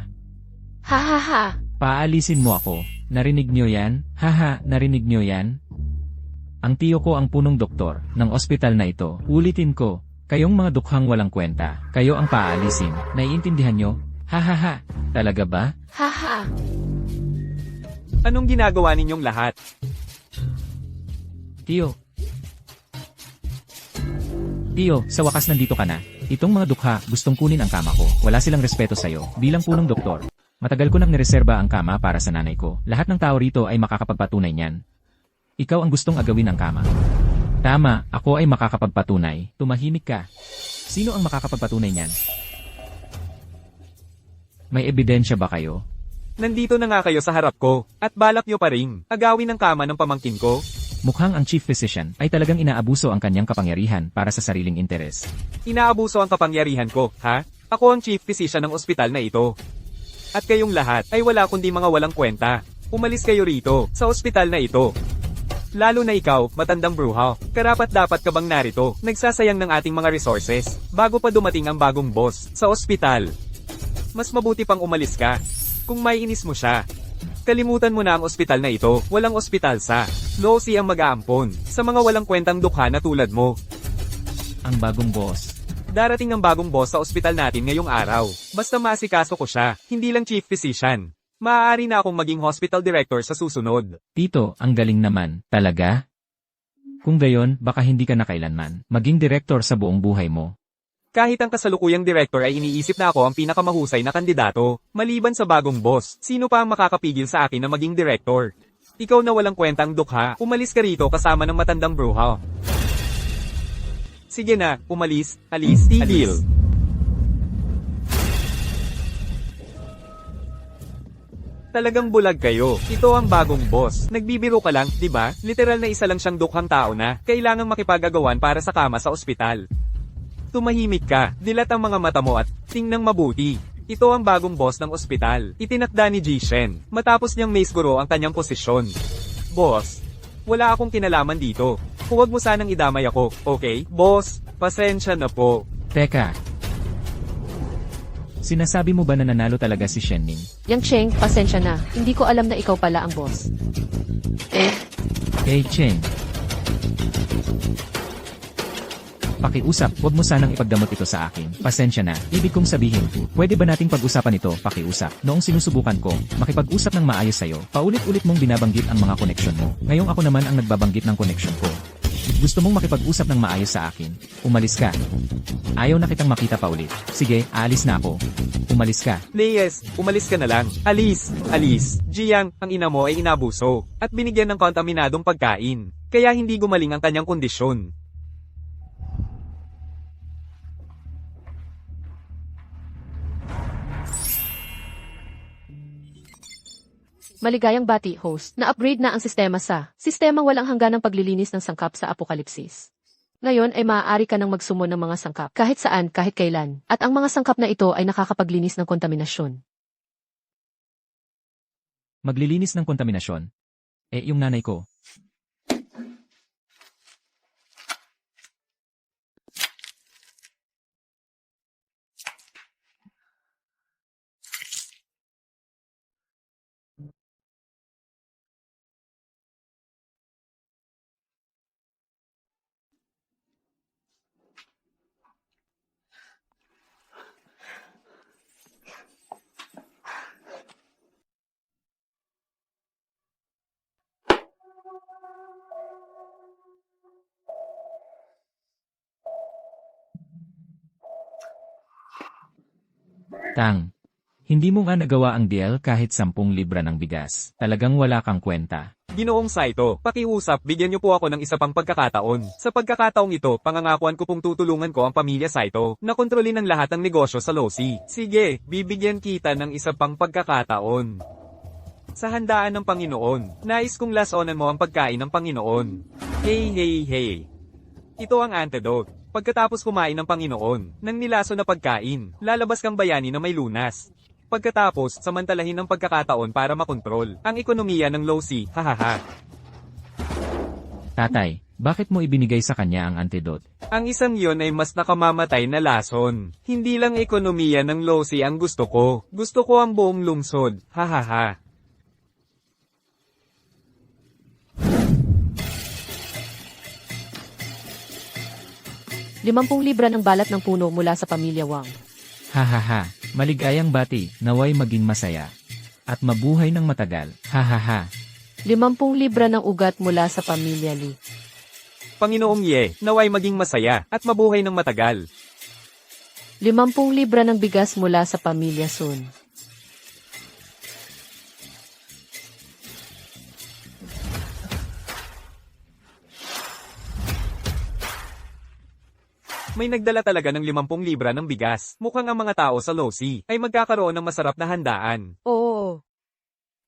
Ha ha ha. Paalisin mo ako. Narinig nyo yan? Haha, narinig nyo yan? Ang tiyo ko ang punong doktor ng ospital na ito. Ulitin ko, kayong mga dukhang walang kwenta. Kayo ang paalisin. Naiintindihan nyo? Hahaha. Talaga ba? Ha ha. Anong ginagawa ninyong lahat? Tiyo. Tiyo, sa wakas nandito ka na. Itong mga dukha, gustong kunin ang kama ko. Wala silang respeto sa'yo, bilang punong doktor. Matagal ko nang nireserba ang kama para sa nanay ko. Lahat ng tao rito ay makakapagpatunay niyan. Ikaw ang gustong agawin ang kama. Tama, ako ay makakapagpatunay. Tumahimik ka. Sino ang makakapagpatunay niyan? May ebidensya ba kayo? Nandito na nga kayo sa harap ko, at balak nyo pa rin, agawin ang kama ng pamangkin ko. Mukhang ang chief physician ay talagang inaabuso ang kanyang kapangyarihan para sa sariling interes. Inaabuso ang kapangyarihan ko, ha? Ako ang chief physician ng ospital na ito. At kayong lahat ay wala kundi mga walang kwenta. Umalis kayo rito, sa ospital na ito. Lalo na ikaw, matandang bruha. Karapat-dapat ka bang narito, nagsasayang ng ating mga resources, bago pa dumating ang bagong boss, sa ospital. Mas mabuti pang umalis ka. Kung maiinis mo siya. Kalimutan mo na ang ospital na ito, walang ospital sa Losi ang mag-aampon, sa mga walang kwentang dukha na tulad mo. Ang bagong boss. Darating ang bagong boss sa ospital natin ngayong araw. Basta maasikaso ko siya, hindi lang chief physician. Maaari na akong maging hospital director sa susunod. Tito, ang galing naman. Talaga? Kung gayon, baka hindi ka na kailanman maging director sa buong buhay mo. Kahit ang kasalukuyang director ay iniisip na ako ang pinakamahusay na kandidato, maliban sa bagong boss, sino pa ang makakapigil sa akin na maging director? Ikaw na walang kwentang dukha, umalis ka rito kasama ng matandang bruha. Sige na, umalis, alis, tigil. Talagang bulag kayo. Ito ang bagong boss. Nagbibiro ka lang, di ba? Literal na isa lang siyang dukhang tao na kailangang makipagagawan para sa kama sa ospital. Tumahimik ka, dilat ang mga mata mo at tingnang mabuti. Ito ang bagong boss ng ospital. Itinakda ni Jishen, matapos niyang maisguro ang kanyang posisyon. Boss, wala akong kinalaman dito. Huwag mo sanang idamay ako, okay? Boss, pasensya na po. Teka. Sinasabi mo ba na nanalo talaga si Shenning? Yang Cheng, pasensya na. Hindi ko alam na ikaw pala ang boss. Hey Cheng. Pakiusap, huwag mo sanang ipagdamot ito sa akin. Pasensya na. Ibig kong sabihin, pwede ba nating pag-usapan ito, pakiusap? Noong sinusubukan ko, makipag-usap ng maayos sa'yo, paulit-ulit mong binabanggit ang mga koneksyon mo. Ngayong ako naman ang nagbabanggit ng koneksyon ko. Gusto mong makipag-usap ng maayos sa akin. Umalis ka. Ayaw na kitang makita pa ulit. Sige, aalis na ako. Umalis ka. Leyes, umalis ka na lang. Alis, alis. Jiang, ang ina mo ay inabuso, at binigyan ng kontaminadong pagkain. Kaya hindi gumaling ang kanyang kondisyon. Maligayang bati, host. Na-upgrade na ang sistema sa sistemang walang hangganang paglilinis ng sangkap sa apokalipsis. Ngayon ay maaari ka nang magsumon ng mga sangkap kahit saan, kahit kailan. At ang mga sangkap na ito ay nakakapaglinis ng kontaminasyon. Maglilinis ng kontaminasyon. Yung nanay ko. Tang. Hindi mo nga nagawa ang deal kahit 10 libra ng bigas. Talagang wala kang kwenta. Ginoong Saito, pakiusap, bigyan niyo po ako ng isa pang pagkakataon. Sa pagkakataong ito, pangangakuan ko pong tutulungan ko ang pamilya Saito na kontrolin ang lahat ng negosyo sa Losi. Sige, bibigyan kita ng isa pang pagkakataon. Sa handaan ng Panginoon, nais kong lasonan mo ang pagkain ng Panginoon. Hey hey hey. Ito ang antidote. Pagkatapos kumain ng Panginoon, ng nilaso na pagkain, lalabas kang bayani na may lunas. Pagkatapos, samantalahin ng pagkakataon para makontrol ang ekonomiya ng Losi, hahaha. Tatay, bakit mo ibinigay sa kanya ang antidote? Ang isang yon ay mas nakamamatay na lason. Hindi lang ekonomiya ng Losi ang gusto ko. Gusto ko ang buong lungsod, hahaha. 50 libra ng balat ng puno mula sa pamilya Wang. Hahaha, maligayang bati, naway maging masaya. At mabuhay ng matagal, hahaha. 50 libra ng ugat mula sa pamilya Li. Panginoong Ye, naway maging masaya at mabuhay ng matagal. 50 libra ng bigas mula sa pamilya Sun. May nagdala talaga ng 50 libra ng bigas. Mukhang ang mga tao sa Losi ay magkakaroon ng masarap na handaan. Oo.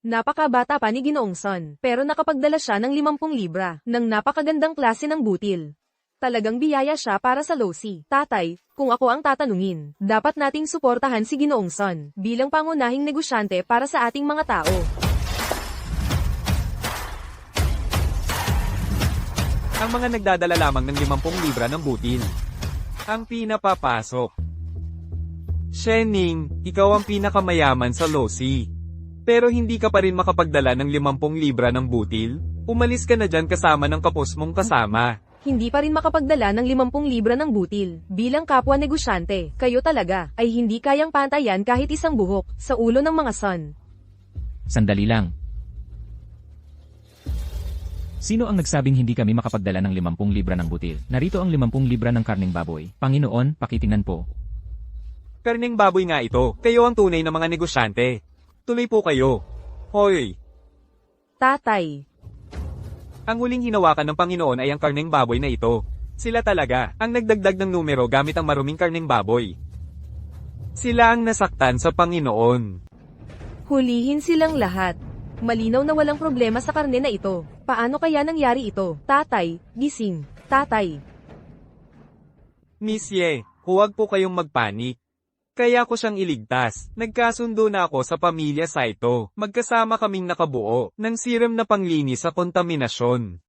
Napakabata pa ni Ginoong Son, pero nakapagdala siya ng 50 libra, ng napakagandang klase ng butil. Talagang biyaya siya para sa Losi. Tatay, kung ako ang tatanungin, dapat nating suportahan si Ginoong Son, bilang pangunahing negosyante para sa ating mga tao. Ang mga nagdadala lamang ng 50 libra ng butil ang pinapapasok. Shening, ikaw ang pinakamayaman sa Losi. Pero hindi ka pa rin makapagdala ng 50 libra ng butil? Umalis ka na dyan kasama ng kapos mong kasama. Hindi pa rin makapagdala ng 50 libra ng butil. Bilang kapwa negosyante, kayo talaga ay hindi kayang pantayan kahit isang buhok sa ulo ng mga Son. Sandali lang. Sino ang nagsabing hindi kami makapagdala ng 50 libra ng butil? Narito ang 50 libra ng karning baboy. Panginoon, pakitingnan po. Karneng baboy nga ito. Kayo ang tunay na mga negosyante. Tuloy po kayo. Hoy! Tatay, Ang huling hinawakan ng Panginoon ay ang karneng baboy na ito. Sila talaga ang nagdagdag ng numero gamit ang maruming karneng baboy. Sila ang nasaktan sa Panginoon. hulihin silang lahat. Malinaw na walang problema sa karne na ito. Paano kaya nangyari ito? Tatay, gising. Tatay. Miss Ye, huwag po kayong magpanik. Kaya ko siyang iligtas. Nagkasundo na ako sa pamilya Saito. Magkasama kaming nakabuo ng serum na panglinis sa kontaminasyon.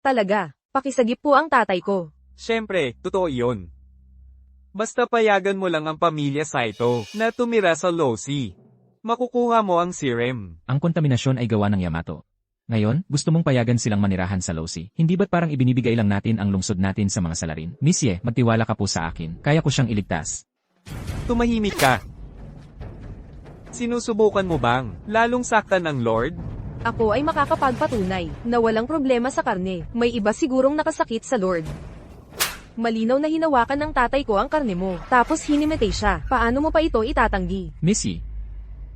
Talaga, pakisagip po ang tatay ko. Siyempre, totoo iyon. Basta payagan mo lang ang pamilya Saito na tumira sa Losi. Makukuha mo ang serum. Ang kontaminasyon ay gawa ng Yamato. Ngayon, gusto mong payagan silang manirahan sa Losi. Hindi ba't parang ibinibigay lang natin ang lungsod natin sa mga salarin? Miss Ye, magtiwala ka po sa akin. Kaya ko siyang iligtas. Tumahimik ka. Sinusubukan mo bang lalong saktan ng Lord? Ako ay makakapagpatunay na walang problema sa karne. May iba sigurong nakasakit sa Lord. Malinaw na hinawakan ng tatay ko ang karne mo, tapos hinimitay siya. Paano mo pa ito itatanggi? Missy,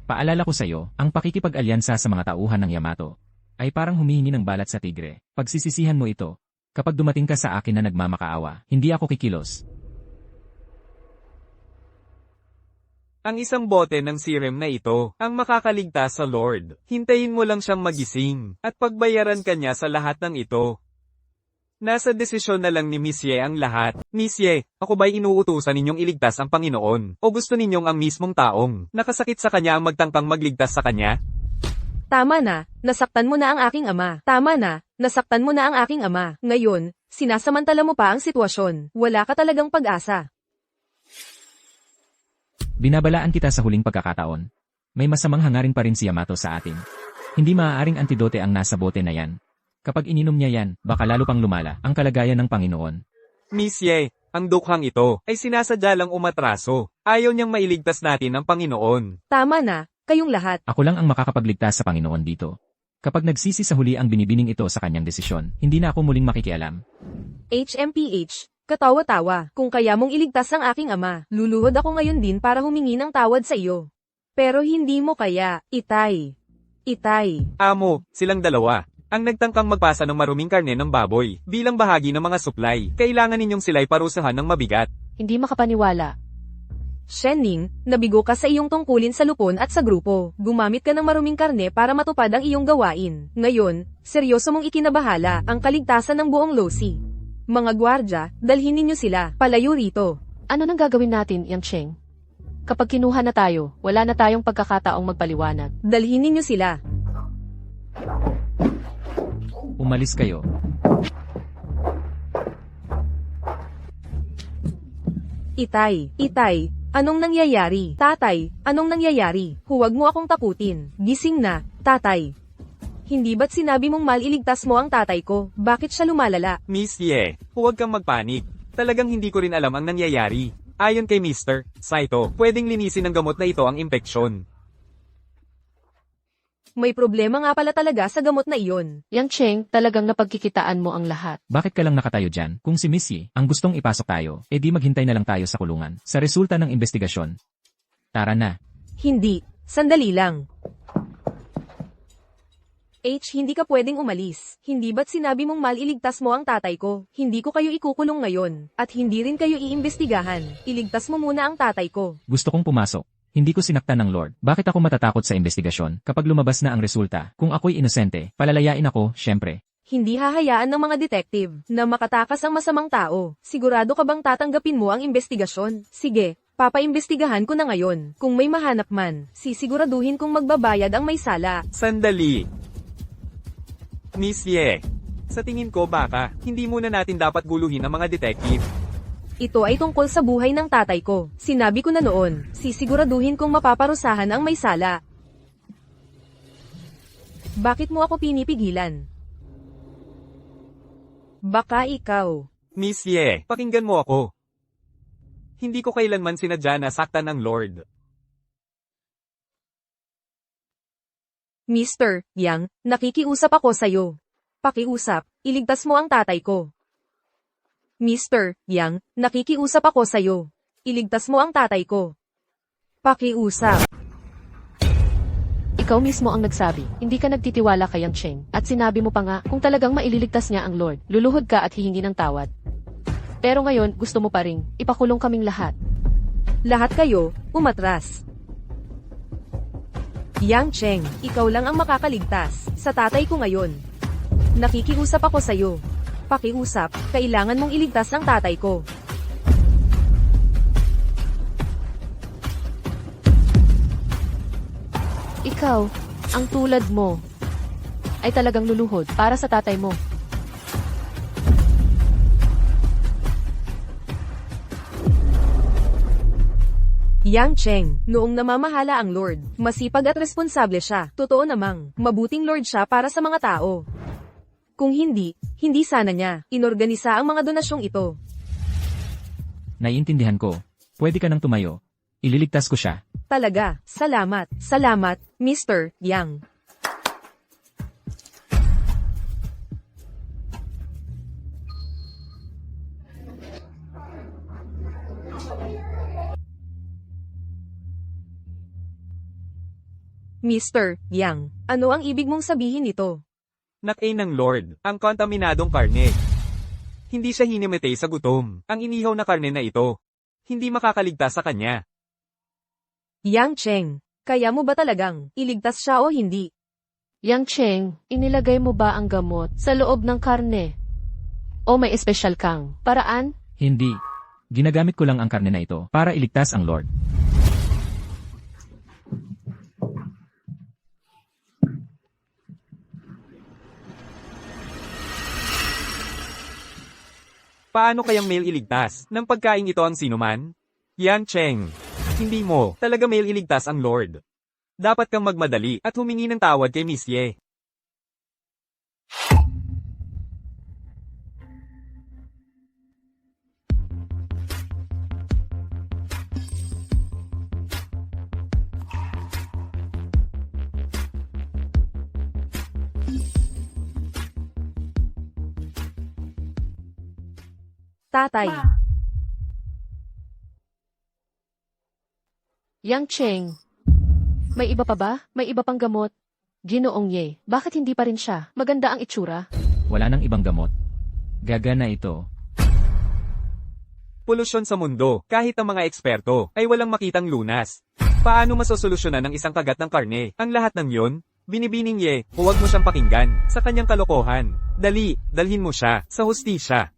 paalala ko sa iyo, ang pakikipag-alyansa sa mga tauhan ng Yamato ay parang humihingi ng balat sa tigre. Pagsisisihan mo ito. Kapag dumating ka sa akin na nagmamakaawa, hindi ako kikilos. Ang isang bote ng serum na ito ang makakaligtas sa Lord. Hintayin mo lang siyang magising at pagbayaran ka niya sa lahat ng ito. Nasa desisyon na lang ni Miss Ye ang lahat. Miss Ye, ako ba'y inuutusan ninyong iligtas ang Panginoon? O gusto ninyong ang mismong taong nakasakit sa kanya ang magtangkang magligtas sa kanya? Tama na, nasaktan mo na ang aking ama. Tama na, nasaktan mo na ang aking ama. Ngayon, sinasamantala mo pa ang sitwasyon. Wala ka talagang pag-asa. Binabalaan kita sa huling pagkakataon. May masamang hangarin pa rin si Yamato sa atin. Hindi maaaring antidote ang nasa bote na yan. Kapag ininom niya yan, baka lalo pang lumala ang kalagayan ng Panginoon. Miss Ye, ang dukhang ito ay sinasadya lang umatraso. Ayaw niyang mailigtas natin ang Panginoon. Tama na, kayong lahat. Ako lang ang makakapagligtas sa Panginoon dito. Kapag nagsisi sa huli ang binibining ito sa kanyang desisyon, hindi na ako muling makikialam. HMPH, katawa-tawa. Kung kaya mong iligtas ang aking ama, luluhod ako ngayon din para humingi ng tawad sa iyo. Pero hindi mo kaya, Itay. Itay. Amo, silang dalawa. Ang nagtangkang magpasa ng maruming karne ng baboy, bilang bahagi ng mga supply, kailangan ninyong sila'y parusahan ng mabigat. Hindi makapaniwala. Shenning, nabigo ka sa iyong tungkulin sa lupon at sa grupo. Gumamit ka ng maruming karne para matupad ang iyong gawain. Ngayon, seryoso mong ikinabahala ang kaligtasan ng buong Losi. Mga gwardya, dalhin ninyo sila, palayo rito. Ano nang gagawin natin, Yang Cheng? Kapag kinuha na tayo, wala na tayong pagkakataong magpaliwanag. Dalhin ninyo sila. Umalis kayo. Itay, anong nangyayari? Tatay, anong nangyayari? Huwag mo akong takutin. Gising na, tatay. Hindi ba't sinabi mong maliligtas mo ang tatay ko? Bakit siya lumalala? Miss Ye, huwag kang magpanik. Talagang hindi ko rin alam ang nangyayari. Ayon kay Mr. Saito, pwedeng linisin ng gamot na ito ang impeksyon. May problema nga pala talaga sa gamot na iyon. Yang Cheng, talagang napagkikitaan mo ang lahat. Bakit ka lang nakatayo dyan? Kung si Missy ang gustong ipasok tayo, edi maghintay na lang tayo sa kulungan. Sa resulta ng investigasyon. Tara na. Hindi, sandali lang. Hindi ka pwedeng umalis. Hindi ba't sinabi mong maliligtas mo ang tatay ko? Hindi ko kayo ikukulong ngayon. At hindi rin kayo iimbestigahan. Iligtas mo muna ang tatay ko. Gusto kong pumasok. Hindi ko sinaktan ng Lord. Bakit ako matatakot sa investigasyon? Kapag lumabas na ang resulta, kung ako'y inosente, palalayain ako, syempre. Hindi hahayaan ng mga detective na makatakas ang masamang tao. Sigurado ka bang tatanggapin mo ang investigasyon? Sige, papaimbestigahan ko na ngayon. Kung may mahanap man, sisiguraduhin kong magbabayad ang may sala. Sandali. Miss Ye, sa tingin ko baka, hindi muna natin dapat guluhin ang mga detective. Ito ay tungkol sa buhay ng tatay ko. Sinabi ko na noon, sisiguraduhin kong mapaparusahan ang may sala. Bakit mo ako pinipigilan? Baka ikaw. Miss Ye, pakinggan mo ako. Hindi ko kailanman sinadya na saktan ng Lord. Mr. Yang, nakikiusap ako sa'yo. Pakiusap, iligtas mo ang tatay ko. Mr. Yang, nakikiusap ako sa'yo. Iligtas mo ang tatay ko. Pakiusap. Ikaw mismo ang nagsabi, hindi ka nagtitiwala kay Yang Cheng. At sinabi mo pa nga, kung talagang maililigtas niya ang Lord, luluhod ka at hihingi ng tawad. Pero ngayon, gusto mo pa ring, ipakulong kaming lahat. Lahat kayo, umatras. Yang Cheng, ikaw lang ang makakaligtas sa tatay ko ngayon. Nakikiusap ako sa'yo. Pakiusap, kailangan mong iligtas ang tatay ko. Ikaw, ang tulad mo, ay talagang luluhod para sa tatay mo. Yang Cheng, noong namamahala ang Lord, masipag at responsable siya. Totoo namang, mabuting Lord siya para sa mga tao. Kung hindi, hindi sana niya inorganisa ang mga donasyong ito. Naiintindihan ko. Pwede ka nang tumayo. Ililigtas ko siya. Talaga, salamat, salamat, Mr. Yang. Mr. Yang, ano ang ibig mong sabihin nito? Nakay ng Lord, ang kontaminadong karne. Hindi siya hinimatay sa gutom. Ang inihaw na karne na ito. Hindi makakaligtas sa kanya. Yang Cheng, kaya mo ba talagang iligtas siya o hindi? Yang Cheng, inilagay mo ba ang gamot sa loob ng karne? O may espesyal kang paraan? Hindi. Ginagamit ko lang ang karne na ito para iligtas ang Lord. Paano kayang male iligtas ng pagkain ito ang sinuman? Yang Cheng, hindi mo talaga male iligtas ang Lord. Dapat kang magmadali at humingi ng tawad kay Miss Ye. Tatay, Yang Cheng, May iba pa ba? May iba pang gamot? Ginoong Ye, bakit hindi pa rin siya? Maganda ang itsura. Wala nang ibang gamot. Gagana ito. Polusyon sa mundo, kahit ang mga eksperto, ay walang makitang lunas. Paano masosolusyonan ng isang kagat ng karne? Ang lahat ng yon? Binibining Ye, huwag mo siyang pakinggan sa kanyang kalokohan. Dali, dalhin mo siya sa hustisya.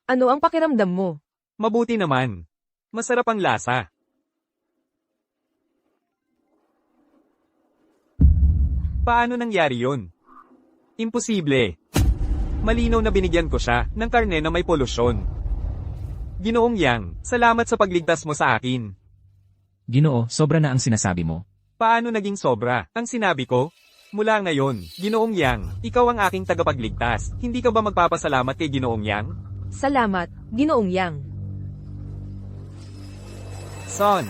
Ano ang pakiramdam mo? Mabuti naman. Masarap ang lasa. Paano nangyari yun? Imposible. Malinaw na binigyan ko siya ng karne na may polusyon. Ginoong Yang, salamat sa pagligtas mo sa akin. Ginoo, sobra na ang sinasabi mo. Paano naging sobra? Ang sinabi ko? Mula ngayon, Ginoong Yang, ikaw ang aking tagapagligtas. Hindi ka ba magpapasalamat kay Ginoong Yang? Salamat, Ginoong Yang. Son,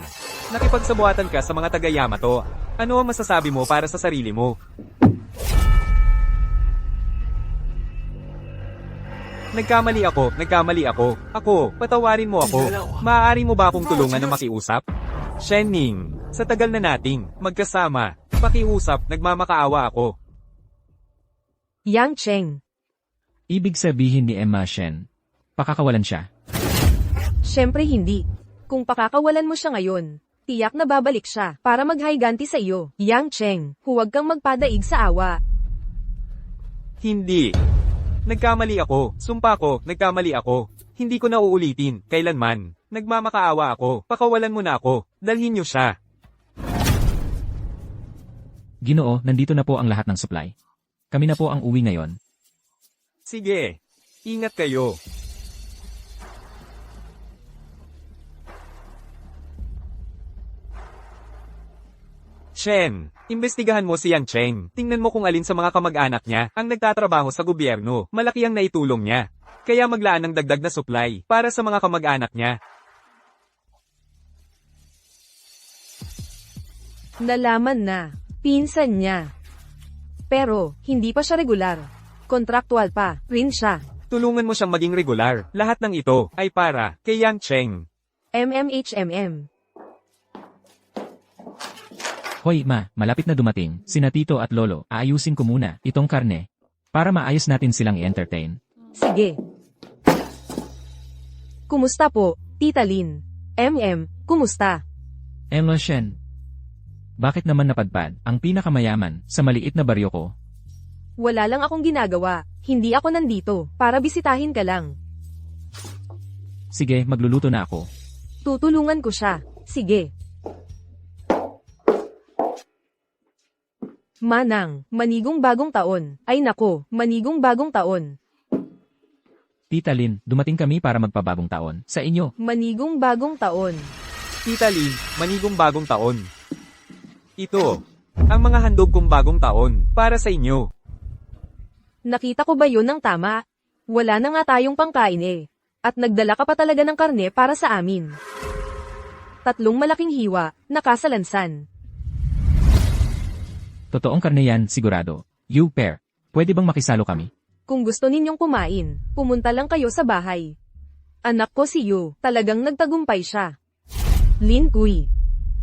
nakipagsabuatan ka sa mga taga-Yamato. Ano ang masasabi mo para sa sarili mo? Nagkamali ako. Ako, patawarin mo ako. Maaari mo ba akong tulungan na makiusap? Shenning, sa tagal na nating magkasama, pakiusap, nagmamakaawa ako. Yang Cheng. Ibig sabihin ni Emma Shen, pakakawalan siya. Siyempre hindi. Kung pakakawalan mo siya ngayon, tiyak na babalik siya para maghayganti sa iyo. Yang Cheng, huwag kang magpadaig sa awa. Hindi. Nagkamali ako. Sumpa ko, nagkamali ako. Hindi ko na uulitin, kailanman. Nagmamakaawa ako. Pakawalan mo na ako. Dalhin niyo siya. Ginoo, nandito na po ang lahat ng supply. Kami na po ang uwi ngayon. Sige. Ingat kayo. Shen, imbestigahan mo si Yang Cheng. Tingnan mo kung alin sa mga kamag-anak niya ang nagtatrabaho sa gobyerno. Malaki ang naitulong niya. Kaya maglaan ng dagdag na supply para sa mga kamag-anak niya. Nalaman na. Pinsan niya. Pero, hindi pa siya regular. Kontraktual pa, rin siya. Tulungan mo siyang maging regular. Lahat ng ito ay para kay Yang Cheng. MMHMM. Hoy ma, malapit na dumating, sina tito at lolo, aayusin ko muna itong karne. Para maayos natin silang i-entertain. Sige. Kumusta po, Tita Lin? Kumusta? Emma Shen. Bakit naman napadpad ang pinakamayaman sa maliit na baryo ko? Wala lang akong ginagawa. Hindi ako nandito para bisitahin ka lang. Sige, magluluto na ako. Tutulungan ko siya. Sige. Manang, manigong bagong taon. Ay nako, manigong bagong taon. Tita Lin, dumating kami para magpabagong taon. Sa inyo. Manigong bagong taon. Tita Lee, manigong bagong taon. Ito, ang mga handog kong bagong taon para sa inyo. Nakita ko ba yun ng tama? Wala na nga tayong pangkain eh. At nagdala ka pa talaga ng karne para sa amin. 3 malaking hiwa, nakasalansan. Totoong karne yan, sigurado. You pair, pwede bang makisalo kami? Kung gusto ninyong kumain, pumunta lang kayo sa bahay. Anak ko si Yu, talagang nagtagumpay siya. Lin Kui,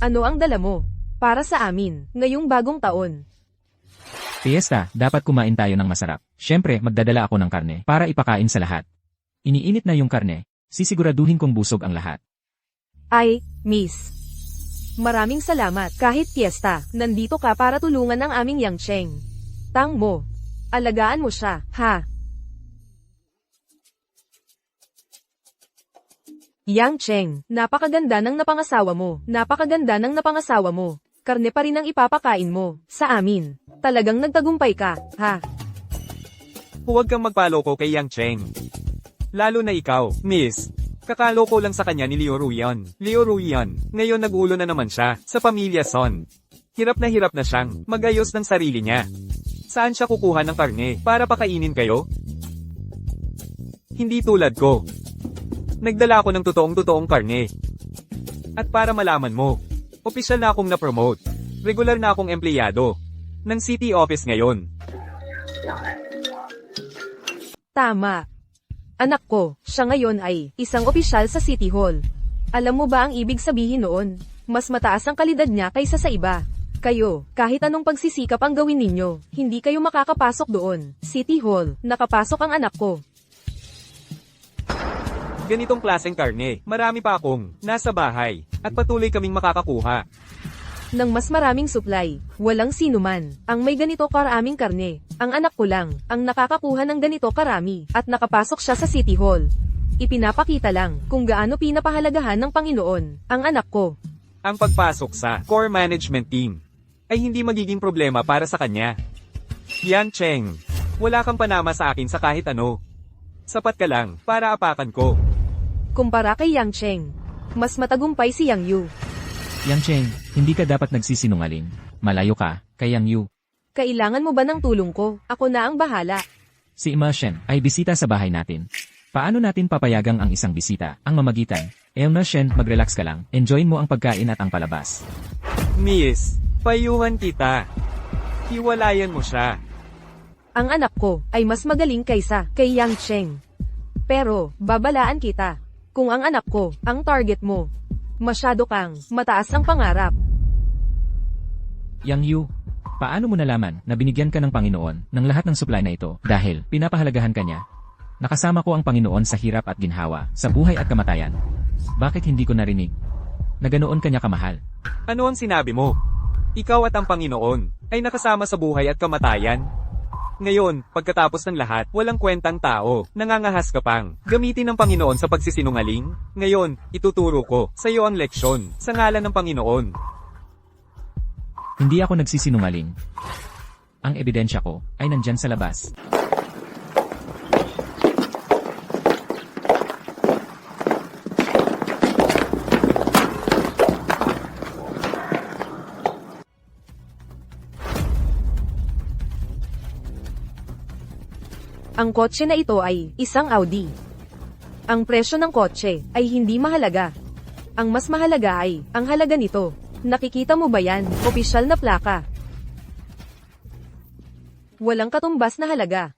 ano ang dala mo? Para sa amin, ngayong bagong taon. Fiesta, dapat kumain tayo ng masarap. Siyempre, magdadala ako ng karne para ipakain sa lahat. Iniinit na yung karne, sisiguraduhin kong busog ang lahat. Ay, miss. Maraming salamat. Kahit piyesta, nandito ka para tulungan ang aming Yang Cheng. Tang mo. Alagaan mo siya, ha? Yang Cheng, napakaganda ng napangasawa mo. Napakaganda ng napangasawa mo. Karne pa rin ang ipapakain mo. Sa amin. Talagang nagtagumpay ka, ha? Huwag kang magpaloko kay Yang Cheng. Lalo na ikaw, miss. Kakaloko lang sa kanya ni Liu Ruyan. Liu Ruyan, ngayon nag-ulo na naman siya sa pamilya Son. Hirap na siyang mag-ayos ng sarili niya. Saan siya kukuha ng karne para pakainin kayo? Hindi tulad ko. Nagdala ako ng totoong karne. At para malaman mo, opisyal na akong na-promote. Regular na akong empleyado ng city office ngayon. Tama. Anak ko, siya ngayon ay isang opisyal sa City Hall. Alam mo ba ang ibig sabihin noon? Mas mataas ang kalidad niya kaysa sa iba. Kayo, kahit anong pagsisikap ang gawin ninyo, hindi kayo makakapasok doon. City Hall, nakapasok ang anak ko. Ganitong klaseng karne, marami pa akong nasa bahay, at patuloy kaming makakakuha. Ng mas maraming supply, walang sinuman ang may ganito karaming karne. Ang anak ko lang ang nakakakuha ng ganito karami, at nakapasok siya sa City Hall. Ipinapakita lang kung gaano pinapahalagahan ng Panginoon ang anak ko. Ang pagpasok sa core management team ay hindi magiging problema para sa kanya. Yang Cheng, wala kang panama sa akin sa kahit ano. Sapat ka lang para apakan ko. Kumpara kay Yang Cheng, mas matagumpay si Yang Yu. Yang Cheng, hindi ka dapat nagsisinungaling. Malayo ka, kay Yang Yu. Kailangan mo ba ng tulong ko? Ako na ang bahala. Si Emma Shen ay bisita sa bahay natin. Paano natin papayagang ang isang bisita, ang mamagitan? Emma Shen, mag-relax ka lang. Enjoyin mo ang pagkain at ang palabas. Miss, payuhan kita. Hiwalayan mo siya. Ang anak ko ay mas magaling kaysa kay Yang Cheng. Pero, babalaan kita. Kung ang anak ko ang target mo, masyado kang mataas ang pangarap. Yang Yu, paano mo nalaman na binigyan ka ng Panginoon ng lahat ng supply na ito dahil pinapahalagahan ka niya? Nakasama ko ang Panginoon sa hirap at ginhawa, sa buhay at kamatayan. Bakit hindi ko narinig na ganoon kanya kamahal? Ano ang sinabi mo? Ikaw at ang Panginoon ay nakasama sa buhay at kamatayan. Ngayon, pagkatapos ng lahat, walang kwentang tao, nangangahas ka pang gamitin ng Panginoon sa pagsisinungaling? Ngayon, ituturo ko sa iyo ang leksyon sa ngalan ng Panginoon. Hindi ako nagsisinungaling. Ang ebidensya ko ay nandyan sa labas. Ang kotse na ito ay isang Audi. Ang presyo ng kotse ay hindi mahalaga. Ang mas mahalaga ay ang halaga nito. Nakikita mo ba yan? Opisyal na plaka. Walang katumbas na halaga.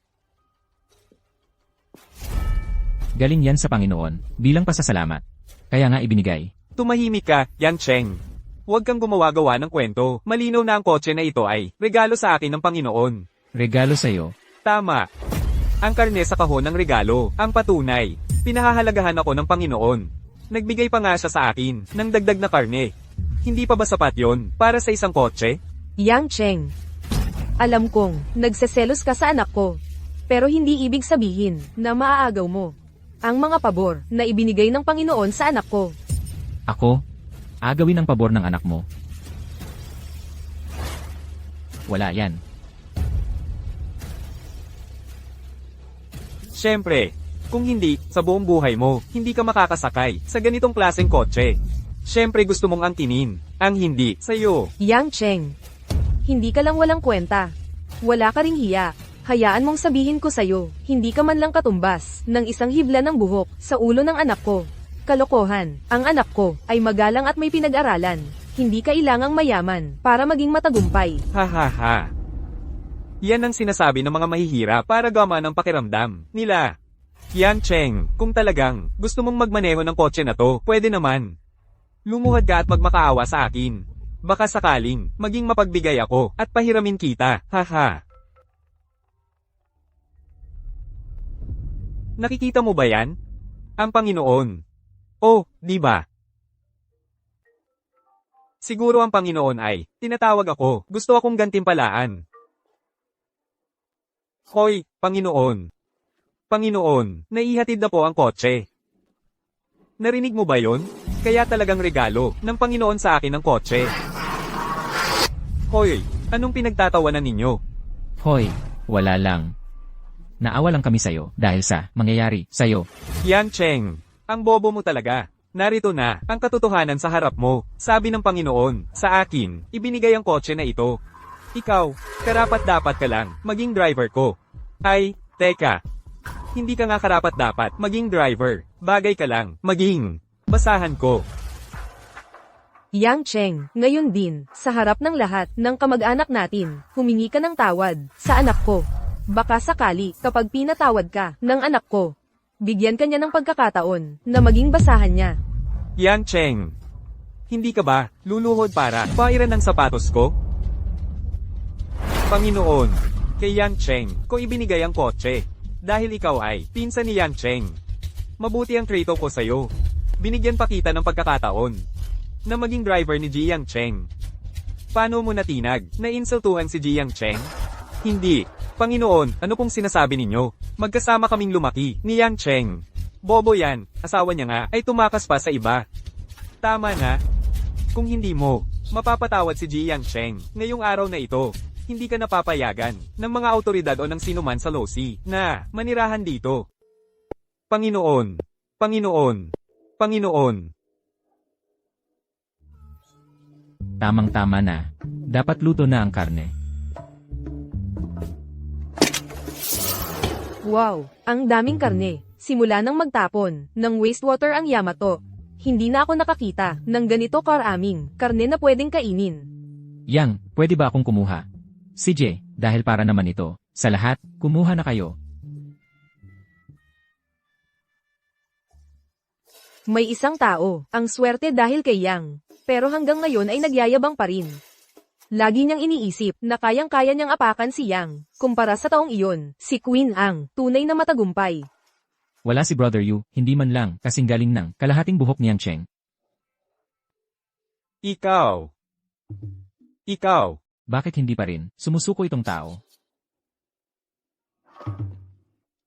Galing yan sa Panginoon, bilang pasasalamat. Kaya nga ibinigay. Tumahimik ka, Yang Cheng. Huwag kang gumawa-gawa ng kwento. Malinaw na ang kotse na ito ay regalo sa akin ng Panginoon. Regalo sa'yo. Tama. Ang karne sa kahon ng regalo, ang patunay. Pinahahalagahan ako ng Panginoon. Nagbigay pa nga siya sa akin ng dagdag na karne. Hindi pa ba sapat yon para sa isang kotse? Yang Cheng, alam kong nagseselos ka sa anak ko. Pero hindi ibig sabihin na maaagaw mo ang mga pabor na ibinigay ng Panginoon sa anak ko. Ako? Agawin ang pabor ng anak mo? Wala yan. Siyempre, kung hindi, sa buong buhay mo, hindi ka makakasakay sa ganitong klaseng kotse. Siyempre gusto mong angkinin, ang hindi, sa'yo. Yang Cheng, hindi ka lang walang kwenta. Wala ka ring hiya. Hayaan mong sabihin ko sa'yo, hindi ka man lang katumbas ng isang hibla ng buhok sa ulo ng anak ko. Kalokohan, ang anak ko ay magalang at may pinag-aralan. Hindi kailangang mayaman para maging matagumpay. Ha ha ha. Yan ang sinasabi ng mga mahihirap para gama ng pakiramdam nila. Yang Cheng, kung talagang gusto mong magmaneho ng kotse na to, pwede naman. Lumuhad ka at magmakaawa sa akin. Baka sakaling maging mapagbigay ako at pahiramin kita, haha. Nakikita mo ba yan? Ang Panginoon. Oh, di ba? Siguro ang Panginoon ay, tinatawag ako, gusto akong gantimpalaan. Hoy, Panginoon. Panginoon, naihatid na po ang kotse. Narinig mo ba yon? Kaya talagang regalo ng Panginoon sa akin ang kotse. Hoy, anong pinagtatawanan ninyo? Hoy, wala lang. Naawa lang kami sa'yo dahil sa mangyayari sa'yo. Yang Cheng, ang bobo mo talaga. Narito na ang katotohanan sa harap mo. Sabi ng Panginoon, sa akin, ibinigay ang kotse na ito. Ikaw, karapat-dapat ka lang maging driver ko. Ay, teka. Hindi ka nga karapat-dapat maging driver. Bagay ka lang maging basahan ko. Yang Cheng, ngayon din, sa harap ng lahat ng kamag-anak natin, humingi ka ng tawad sa anak ko. Baka sakali, kapag pinatawad ka ng anak ko, bigyan ka niya ng pagkakataon na maging basahan niya. Yang Cheng, Hindi ka ba luluhod para pairan ng sapatos ko? Panginoon, kay Yang Cheng ko ibinigay ang kotse. Dahil ikaw ay pinsan ni Yang Cheng. Mabuti ang trato ko sa'yo. Binigyan pa kita ng pagkakataon na maging driver ni Ji Yang Cheng. Paano mo natinag na insultuhan si Ji Yang Cheng? Hindi. Panginoon, ano pong sinasabi ninyo? Magkasama kaming lumaki ni Yang Cheng. Bobo yan, asawa niya nga ay tumakas pa sa iba. Tama na. Kung hindi mo, mapapatawad si Ji Yang Cheng ngayong araw na ito. Hindi ka napapayagan ng mga autoridad o ng sinuman sa Losi na manirahan dito. Panginoon, Panginoon, Panginoon. Tamang-tama na. Dapat luto na ang karne. Wow, ang daming karne. Simula nang magtapon ng wastewater ang Yamato. Hindi na ako nakakita ng ganito karaming karne na pwedeng kainin. Yang, pwede ba akong kumuha? CJ, dahil para naman ito, sa lahat, kumuha na kayo. May isang tao, ang swerte dahil kay Yang. Pero hanggang ngayon ay nagyayabang pa rin. Lagi niyang iniisip na kayang-kaya niyang apakan si Yang. Kumpara sa taong iyon, si Queen ang tunay na matagumpay. Wala si Brother Yu, hindi man lang, kasing galing ng kalahating buhok ni Yang Cheng. Ikaw. Bakit hindi pa rin? Sumusuko itong tao.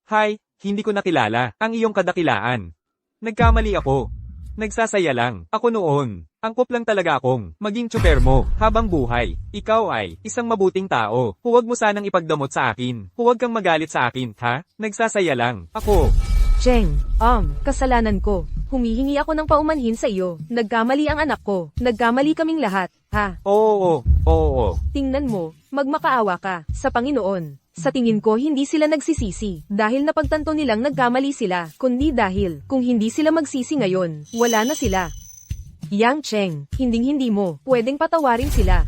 Hi, hindi ko nakilala ang iyong kadakilaan. Nagkamali ako. Nagsasaya lang ako noon. Angkop lang talaga akong maging tsuper mo habang buhay. Ikaw ay isang mabuting tao. Huwag mo sanang ipagdamot sa akin. Huwag kang magalit sa akin, ha? Nagsasaya lang ako. Cheng, kasalanan ko. Humihingi ako ng paumanhin sa iyo. Nagkamali ang anak ko. Nagkamali kaming lahat, ha? Oo. Tingnan mo, magmakaawa ka sa Panginoon. Sa tingin ko hindi sila nagsisisi dahil napagtanto nilang nagkamali sila, kundi dahil kung hindi sila magsisi ngayon, wala na sila. Yang Cheng, hinding-hindi mo pwedeng patawarin sila.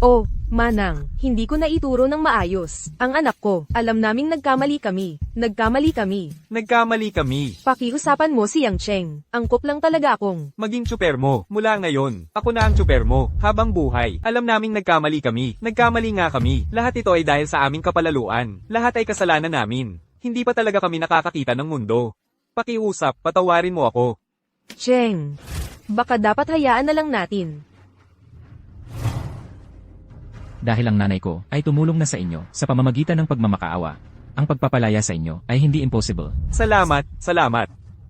Oh, Manang, hindi ko na ituro ng maayos. Ang anak ko, alam naming nagkamali kami. Nagkamali kami. Pakiusapan mo si Yang Cheng. Angkop lang talaga akong Maging tsuper mo. Mula ngayon, ako na ang tsuper mo. Habang buhay, alam naming nagkamali kami. Nagkamali nga kami. Lahat ito ay dahil sa aming kapalaluan. Lahat ay kasalanan namin. Hindi pa talaga kami nakakakita ng mundo. Pakiusap, patawarin mo ako. Cheng. Baka dapat hayaan na lang natin. Dahil ang nanay ko ay tumulong na sa inyo sa pamamagitan ng pagmamakaawa. Ang pagpapalaya sa inyo ay hindi impossible. Salamat.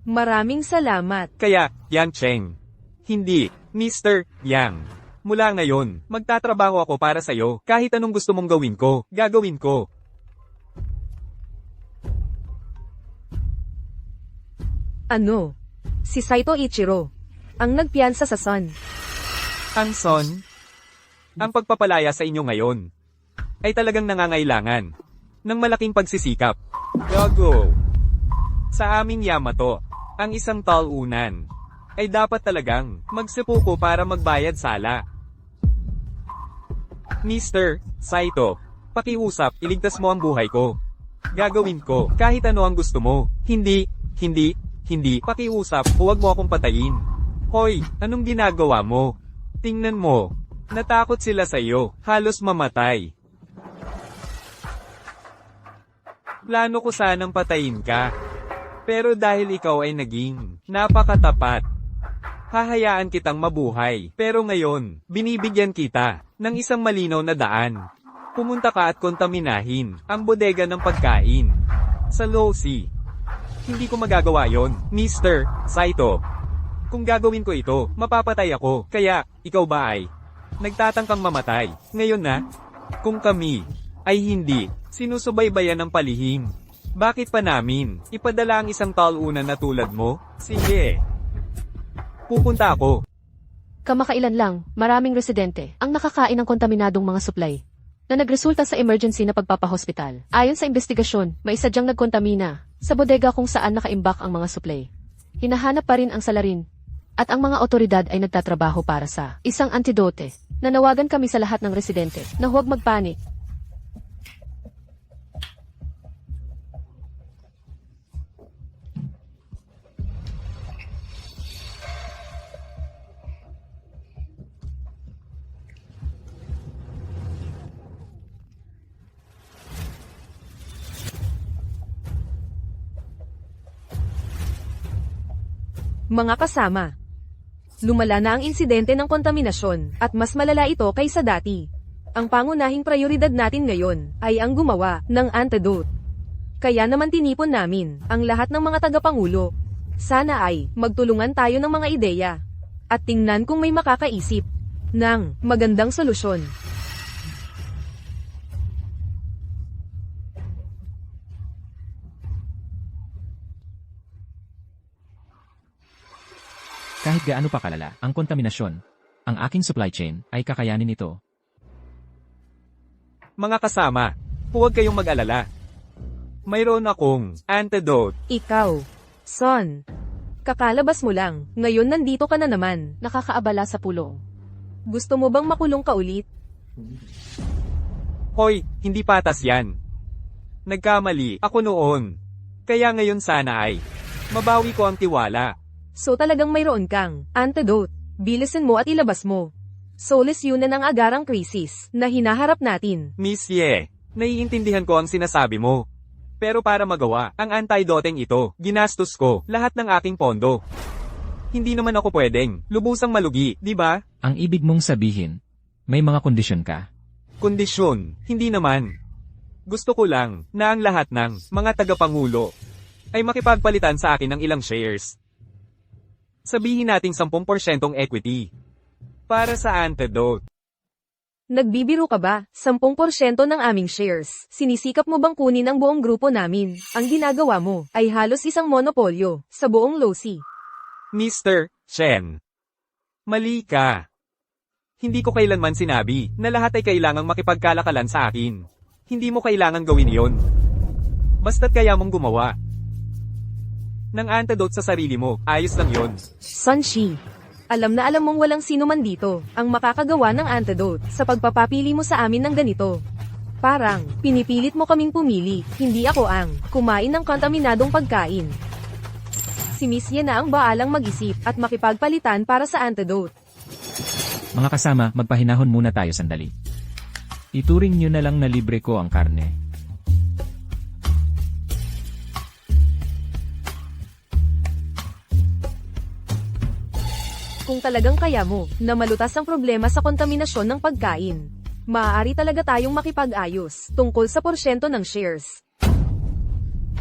Maraming salamat. Kaya, Yang Cheng. Hindi, Mr. Yang. Mula ngayon, magtatrabaho ako para sa'yo. Kahit anong gusto mong gawin ko, gagawin ko. Ano? Si Saito Ichiro. Ang nagpiyansa sa Sun. Ang son, ang pagpapalaya sa inyo ngayon ay talagang nangangailangan ng malaking pagsisikap. Gago. Sa aming Yamato, ang isang talunan ay dapat talagang magsepuko para magbayad sala. Mr. Saito, pakiusap, iligtas mo ang buhay ko. Gagawin ko kahit ano ang gusto mo. Hindi, pakiusap, huwag mo akong patayin. Hoy, anong ginagawa mo? Tingnan mo. Natakot sila sa iyo, halos mamatay. Plano ko sanang patayin ka. Pero dahil ikaw ay naging napakatapat, hahayaan kitang mabuhay. Pero ngayon, binibigyan kita ng isang malinaw na daan. Pumunta ka at kontaminahin ang bodega ng pagkain sa Losi. Hindi ko magagawa yon, Mr. Saito. Kung gagawin ko ito, mapapatay ako. Kaya, ikaw ba ay nagtatangkang mamatay? Ngayon na, kung kami ay hindi sinusubaybayan ng palihim, bakit pa namin ipadala ang isang talunan na tulad mo? Sige. Pupunta ako. Kamakailan lang, maraming residente ang nakakain ng kontaminadong mga supply na nagresulta sa emergency na pagpapahospital. Ayon sa investigasyon, may sadyang nagkontamina sa bodega kung saan nakaimbak ang mga supply. Hinahanap pa rin ang salarin at ang mga otoridad ay nagtatrabaho para sa isang antidote. Nanawagan kami sa lahat ng residente na huwag magpanik. Mga kasama. Lumala na ang insidente ng kontaminasyon, at mas malala ito kaysa dati. Ang pangunahing prioridad natin ngayon, ay ang gumawa ng antidote. Kaya naman tinipon namin, ang lahat ng mga tagapangulo. Sana ay, magtulungan tayo ng mga ideya. At tingnan kung may makakaisip ng magandang solusyon. Kahit gaano pa kalala ang kontaminasyon, ang aking supply chain ay kakayanin ito. Mga kasama, huwag kayong mag-alala. Mayroon akong antidote. Ikaw, Son. Kakalabas mo lang, ngayon nandito ka na naman. Nakakaabala sa pulong. Gusto mo bang makulong ka ulit? Hoy, hindi patas yan. Nagkamali ako noon. Kaya ngayon sana ay mabawi ko ang tiwala. So talagang mayroon kang antidote. Bilisan mo at ilabas mo. Solusyonan ang agarang krisis na hinaharap natin. Miss Ye, naiintindihan ko ang sinasabi mo. Pero para magawa ang antidoteng ito, ginastos ko lahat ng aking pondo. Hindi naman ako pwedeng lubusang malugi, di ba? Ang ibig mong sabihin, may mga kondisyon ka. Kondisyon, hindi naman. Gusto ko lang na ang lahat ng mga tagapangulo ay makipagpalitan sa akin ng ilang shares. Sabihin nating 10% equity para sa antidote. Nagbibiro ka ba? 10% ng aming shares. Sinisikap mo bang kunin ang buong grupo namin? Ang ginagawa mo ay halos isang monopolyo sa buong Losi. Mr. Chen, mali ka. Hindi ko kailanman sinabi na lahat ay kailangang makipagkalakalan sa akin. Hindi mo kailangang gawin yon. Basta't kaya mong gumawa ng antidote sa sarili mo, ayos lang yon. Sunshi, alam na alam mong walang sino man dito ang makakagawa ng antidote sa pagpapapili mo sa amin ng ganito. Parang, pinipilit mo kaming pumili, hindi ako ang kumain ng kontaminadong pagkain. Si Miss Ye na ang baalang mag-isip at makipagpalitan para sa antidote. Mga kasama, magpahinahon muna tayo sandali. Ituring nyo na lang na libre ko ang karne. Kung talagang kaya mo na malutas ang problema sa kontaminasyon ng pagkain, maaari talaga tayong makipag-ayos tungkol sa porsyento ng shares.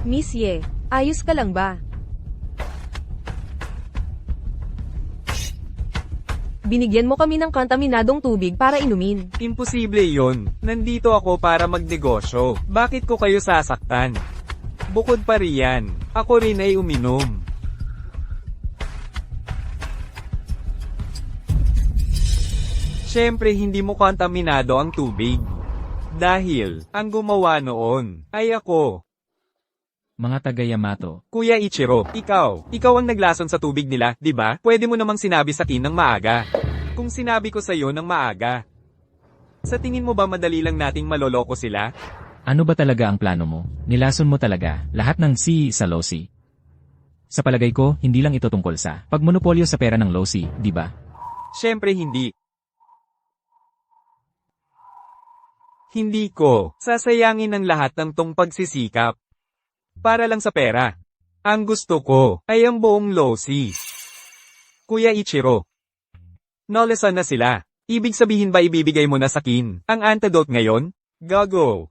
Miss Ye, ayos ka lang ba? Binigyan mo kami ng kontaminadong tubig para inumin. Imposible yon. Nandito ako para magnegosyo. Bakit ko kayo sasaktan? Bukod pa riyan, ako rin ay uminom. Siyempre hindi mo kontaminado ang tubig. Dahil, ang gumawa noon, ay ako. Mga taga-Yamato, Kuya Ichiro, ikaw ang naglason sa tubig nila, di ba? Pwede mo namang sinabi sa akin ng maaga. Kung sinabi ko sa'yo ng maaga. Sa tingin mo ba madali lang nating maloloko sila? ano ba talaga ang plano mo? Nilason mo talaga lahat ng C sa Losi. Sa palagay ko, hindi lang ito tungkol sa pagmonopolyo sa pera ng Losi, di ba? Siyempre hindi. Hindi ko sasayangin ang lahat ng tong pagsisikap. Para lang sa pera. Ang gusto ko ay ang buong Losi. Kuya Ichiro. Noleson na sila. Ibig sabihin ba ibibigay mo na sa akin ang antidote ngayon? Gago.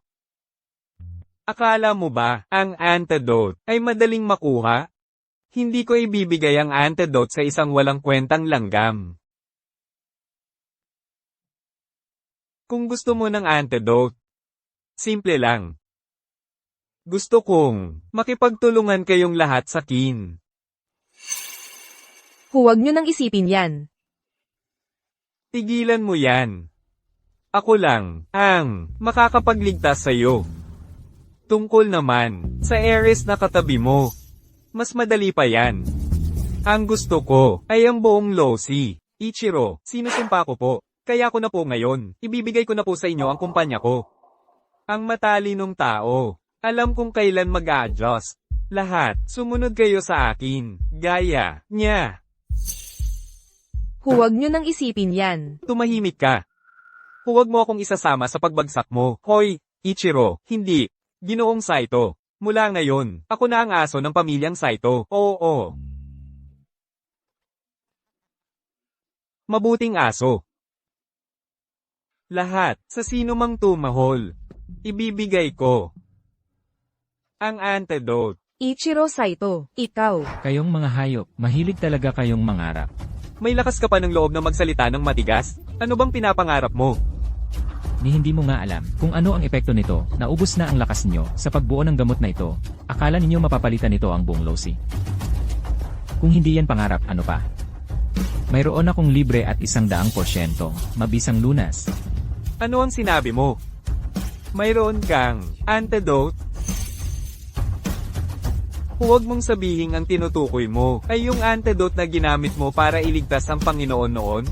Akala mo ba ang antidote ay madaling makuha? Hindi ko ibibigay ang antidote sa isang walang kwentang langgam. Kung gusto mo ng antidote, simple lang. Gusto kong makipagtulungan kayong lahat sa akin. Huwag nyo nang isipin yan. Tigilan mo yan. Ako lang ang makakapagligtas sa'yo. Tungkol naman sa heiress na katabi mo, mas madali pa yan. Ang gusto ko ay ang buong Losi. Ichiro, sinusumpa ko po. Kaya ko na po ngayon, ibibigay ko na po sa inyo ang kumpanya ko. Ang matalinong tao, alam kung kailan mag-a-adjust. Lahat, sumunod kayo sa akin, gaya niya. Huwag nyo nang isipin yan. Tumahimik ka. Huwag mo akong isasama sa pagbagsak mo. Hoy, Ichiro, hindi. Ginoong Saito. Mula ngayon, ako na ang aso ng pamilyang Saito. Oo. Mabuting aso. Lahat, sa sino mang tumahol, ibibigay ko ang antidote. Ichiro Saito, ikaw. Kayong mga hayop, mahilig talaga kayong mangarap. May lakas ka pa ng loob na magsalita ng matigas? Ano bang pinapangarap mo? Ni hindi mo nga alam kung ano ang epekto nito, naubos na ang lakas nyo sa pagbuo ng gamot na ito. Akala ninyo mapapalitan nito ang buong losi. Kung hindi yan pangarap, ano pa? Mayroon akong libre at 100% mabisang lunas. Ano ang sinabi mo? Mayroon kang antidote? Huwag mong sabihin ang tinutukoy mo ay yung antidote na ginamit mo para iligtas ang Panginoon noon.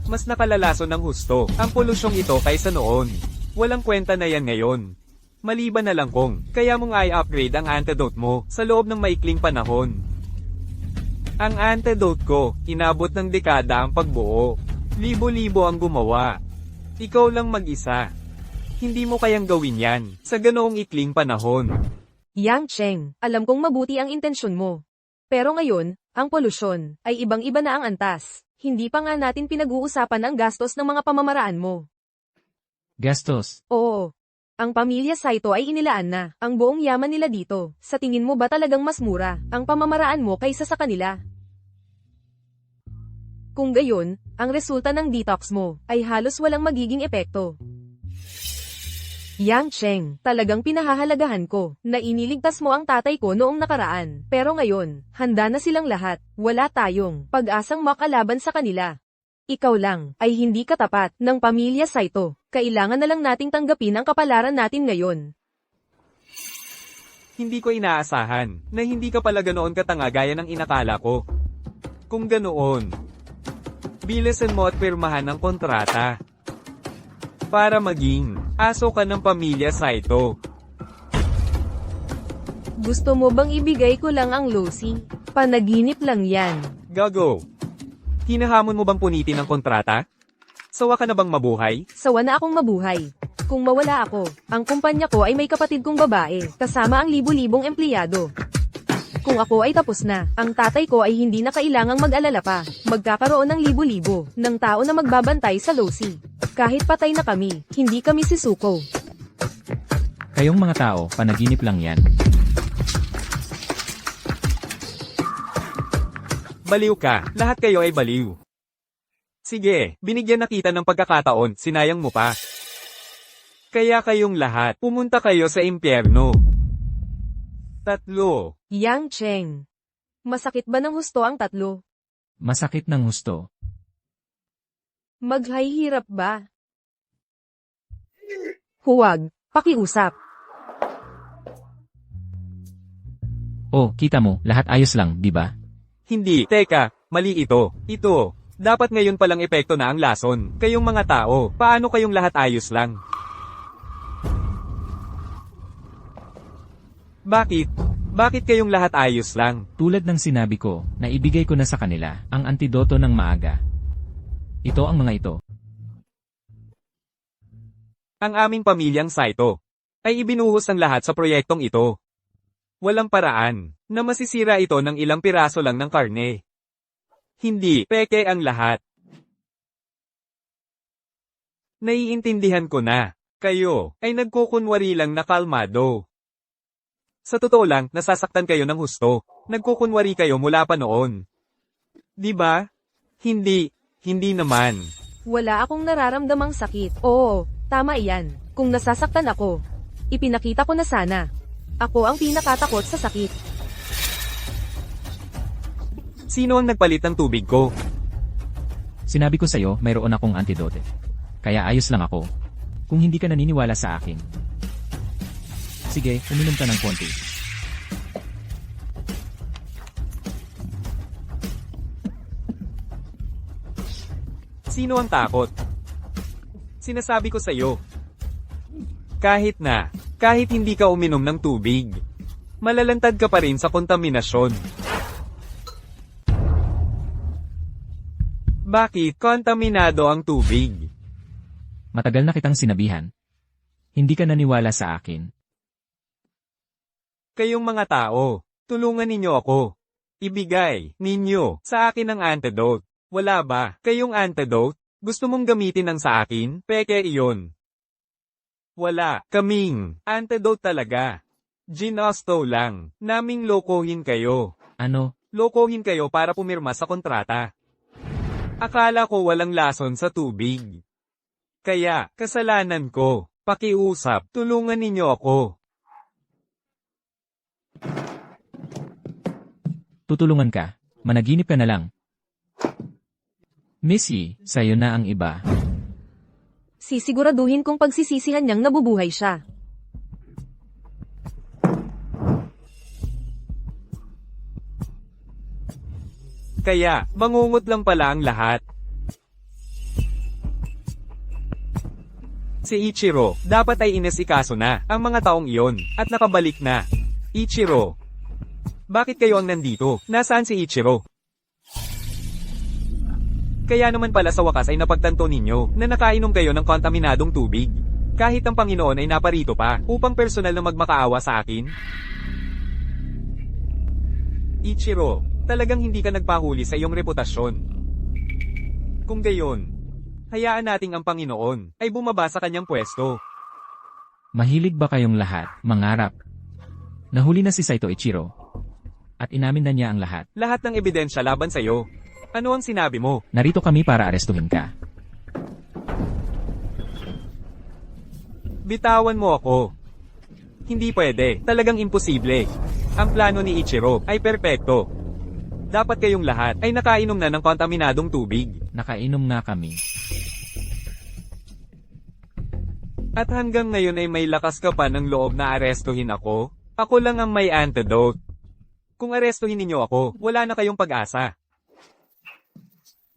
Mas nakalalason ng husto ang polusyong ito kaysa noon. Walang kwenta na yan ngayon. Maliban na lang kung kaya mong i-upgrade ang antidote mo sa loob ng maikling panahon. Ang antidote ko, inabot ng dekada ang pagbuo. Libo-libo ang gumawa. Ikaw lang mag-isa. Hindi mo kayang gawin yan sa ganoong ikling panahon. Yang Cheng, alam kong mabuti ang intensyon mo. Pero ngayon, ang polusyon ay ibang-iba na ang antas. Hindi pa nga natin pinag-uusapan ang gastos ng mga pamamaraan mo. Gastos. Oo. Ang pamilya Saito ay inilaan na ang buong yaman nila dito. Sa tingin mo ba talagang mas mura ang pamamaraan mo kaysa sa kanila? Kung gayon, ang resulta ng detox mo ay halos walang magiging epekto. Yang Cheng, talagang pinahahalagahan ko na iniligtas mo ang tatay ko noong nakaraan. Pero ngayon, handa na silang lahat. Wala tayong pag-asang makalaban sa kanila. Ikaw lang ay hindi katapat ng pamilya Saito. Kailangan na lang nating tanggapin ang kapalaran natin ngayon. Hindi ko inaasahan na hindi ka pala ganoon katanga gaya ng inakala ko. Kung ganoon, bilisan mo at pirmahan ang kontrata. Para maging aso ka ng pamilya Saito. Gusto mo bang ibigay ko lang ang losi? Panaginip lang yan. Gago. Hinahamon mo bang punitin ang kontrata? Sawa ka na bang mabuhay? Sawa na akong mabuhay. Kung mawala ako, ang kumpanya ko ay may kapatid kong babae, kasama ang libu-libong empleyado. Kung ako ay tapos na, ang tatay ko ay hindi na kailangang mag-alala pa. Magkakaroon ng libu-libo ng tao na magbabantay sa losi. Kahit patay na kami, hindi kami sisuko. Kayong mga tao, panaginip lang yan. Baliw ka, lahat kayo ay baliw. Sige, binigyan na kita ng pagkakataon, sinayang mo pa. Kaya kayong lahat, pumunta kayo sa impyerno. 3. Yang Cheng. Masakit ba ng husto ang 3? Masakit ng husto. Maghihirap ba? Huwag, pakiusap. Oh, kita mo, lahat ayos lang, di ba? Hindi, teka, mali ito. Ito, dapat ngayon palang epekto na ang lason. Kayong mga tao, paano kayong lahat ayos lang? Bakit? Bakit kayong lahat ayos lang? Tulad ng sinabi ko, naibigay ko na sa kanila ang antidoto ng maaga. Ito ang mga ito. Ang aming pamilyang Saito ay ibinuhos ang lahat sa proyektong ito. Walang paraan na masisira ito ng ilang piraso lang ng karne. Hindi peke ang lahat. Naiintindihan ko na. Kayo ay nagkukunwari lang na kalmado. Sa totoo lang, nasasaktan kayo ng husto. Nagkukunwari kayo mula pa noon. Di ba? Hindi naman. Wala akong nararamdamang sakit. Oo, tama iyan. Kung nasasaktan ako, ipinakita ko na sana. Ako ang pinakatakot sa sakit. Sino ang nagpalit ng tubig ko? Sinabi ko sa'yo, mayroon akong antidote. Kaya ayos lang ako. Kung hindi ka naniniwala sa akin. Sige, uminom ka ng konti. Sino ang takot? Sinasabi ko sa'yo. Kahit hindi ka uminom ng tubig, malalantad ka pa rin sa kontaminasyon. Bakit kontaminado ang tubig? Matagal na kitang sinabihan. Hindi ka naniwala sa akin. Kayong mga tao, tulungan ninyo ako. Ibigay ninyo sa akin ang antidote. Wala ba kayong antidote? Gusto mong gamitin ng sa akin? Peke iyon. Wala kaming antidote talaga. Ginasto lang naming lokohin kayo. Ano? Lokohin kayo para pumirma sa kontrata. Akala ko walang lason sa tubig. Kaya, kasalanan ko. Pakiusap, tulungan ninyo ako. Tutulungan ka. Managinip ka na lang. Missy, sa'yo na ang iba. Sisiguraduhin kong pagsisisihan niyang nabubuhay siya. Kaya, mangungot lang pala ang lahat. Si Ichiro, dapat ay inesikaso na ang mga taong iyon, at nakabalik na. Ichiro. Bakit kayo ang nandito? Nasaan si Ichiro? Kaya naman pala sa wakas ay napagtanto ninyo na nakainom kayo ng kontaminadong tubig. Kahit ang Panginoon ay naparito pa upang personal na magmakaawa sa akin. Ichiro, talagang hindi ka nagpahuli sa iyong reputasyon. Kung gayon, hayaan nating ang Panginoon ay bumaba sa kanyang pwesto. Mahilig ba kayong lahat, mangarap? Nahuli na si Saito Ichiro. At inamin na niya ang lahat. Lahat ng ebidensya laban sa iyo. Ano ang sinabi mo? Narito kami para arestuhin ka. Bitawan mo ako. Hindi pwede. Talagang imposible. Ang plano ni Ichiro ay perpekto. Dapat kayong lahat ay nakainom na ng kontaminadong tubig. Nakainom nga kami. At hanggang ngayon ay may lakas ka pa ng loob na arestuhin ako? Ako lang ang may antidote. Kung arestuhin ninyo ako, wala na kayong pag-asa.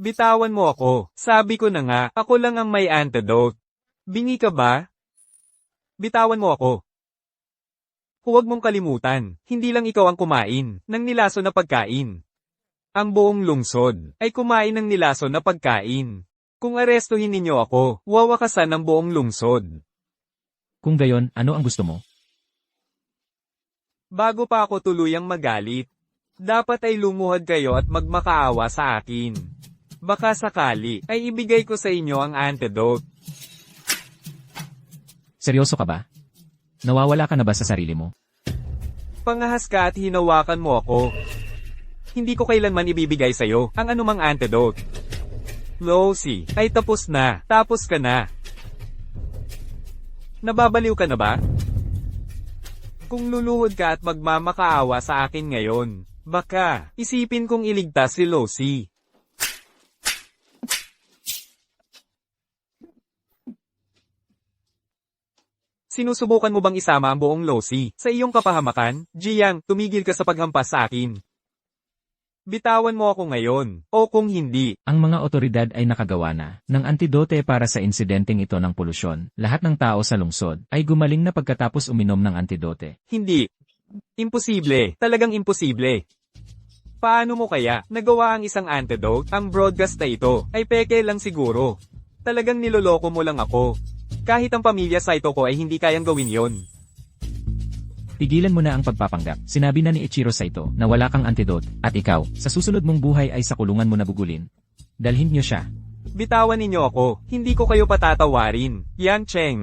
Bitawan mo ako. Sabi ko na nga, ako lang ang may antidote. Bingi ka ba? Bitawan mo ako. Huwag mong kalimutan, hindi lang ikaw ang kumain ng nilaso na pagkain. Ang buong lungsod ay kumain ng nilaso na pagkain. Kung arestuhin ninyo ako, wawakasan ang buong lungsod. Kung gayon, ano ang gusto mo? Bago pa ako tuluyang magalit, dapat ay lumuhad kayo at magmakaawa sa akin. Baka sakali ay ibigay ko sa inyo ang antidote. Seryoso ka ba? Nawawala ka na ba sa sarili mo? Pangahas ka at hinawakan mo ako. Hindi ko kailanman ibibigay sa'yo ang anumang antidote. Losi, ay tapos na. Tapos ka na. Nababaliw ka na ba? Kung luluhod ka at magmamakaawa sa akin ngayon, baka isipin kong iligtas si Losi. Sinusubukan mo bang isama ang buong Losi sa iyong kapahamakan? Jiang, tumigil ka sa paghampas sa akin. Bitawan mo ako ngayon, o kung hindi. Ang mga otoridad ay nakagawa na ng antidote para sa insidenteng ito ng polusyon. Lahat ng tao sa lungsod ay gumaling na pagkatapos uminom ng antidote. Hindi. Imposible, talagang imposible. Paano mo kaya nagawa ang isang antidote? Ang broadcast na ito ay peke lang siguro. Talagang niloloko mo lang ako. Kahit ang pamilya Saito ko ay hindi kayang gawin yon. Tigilan mo na ang pagpapanggap. Sinabi na ni Ichiro Saito na wala kang antidote, at ikaw, sa susunod mong buhay ay sa kulungan mo nabugulin. Dalhin niyo siya. Bitawan ninyo ako, hindi ko kayo patatawarin. Yang Cheng.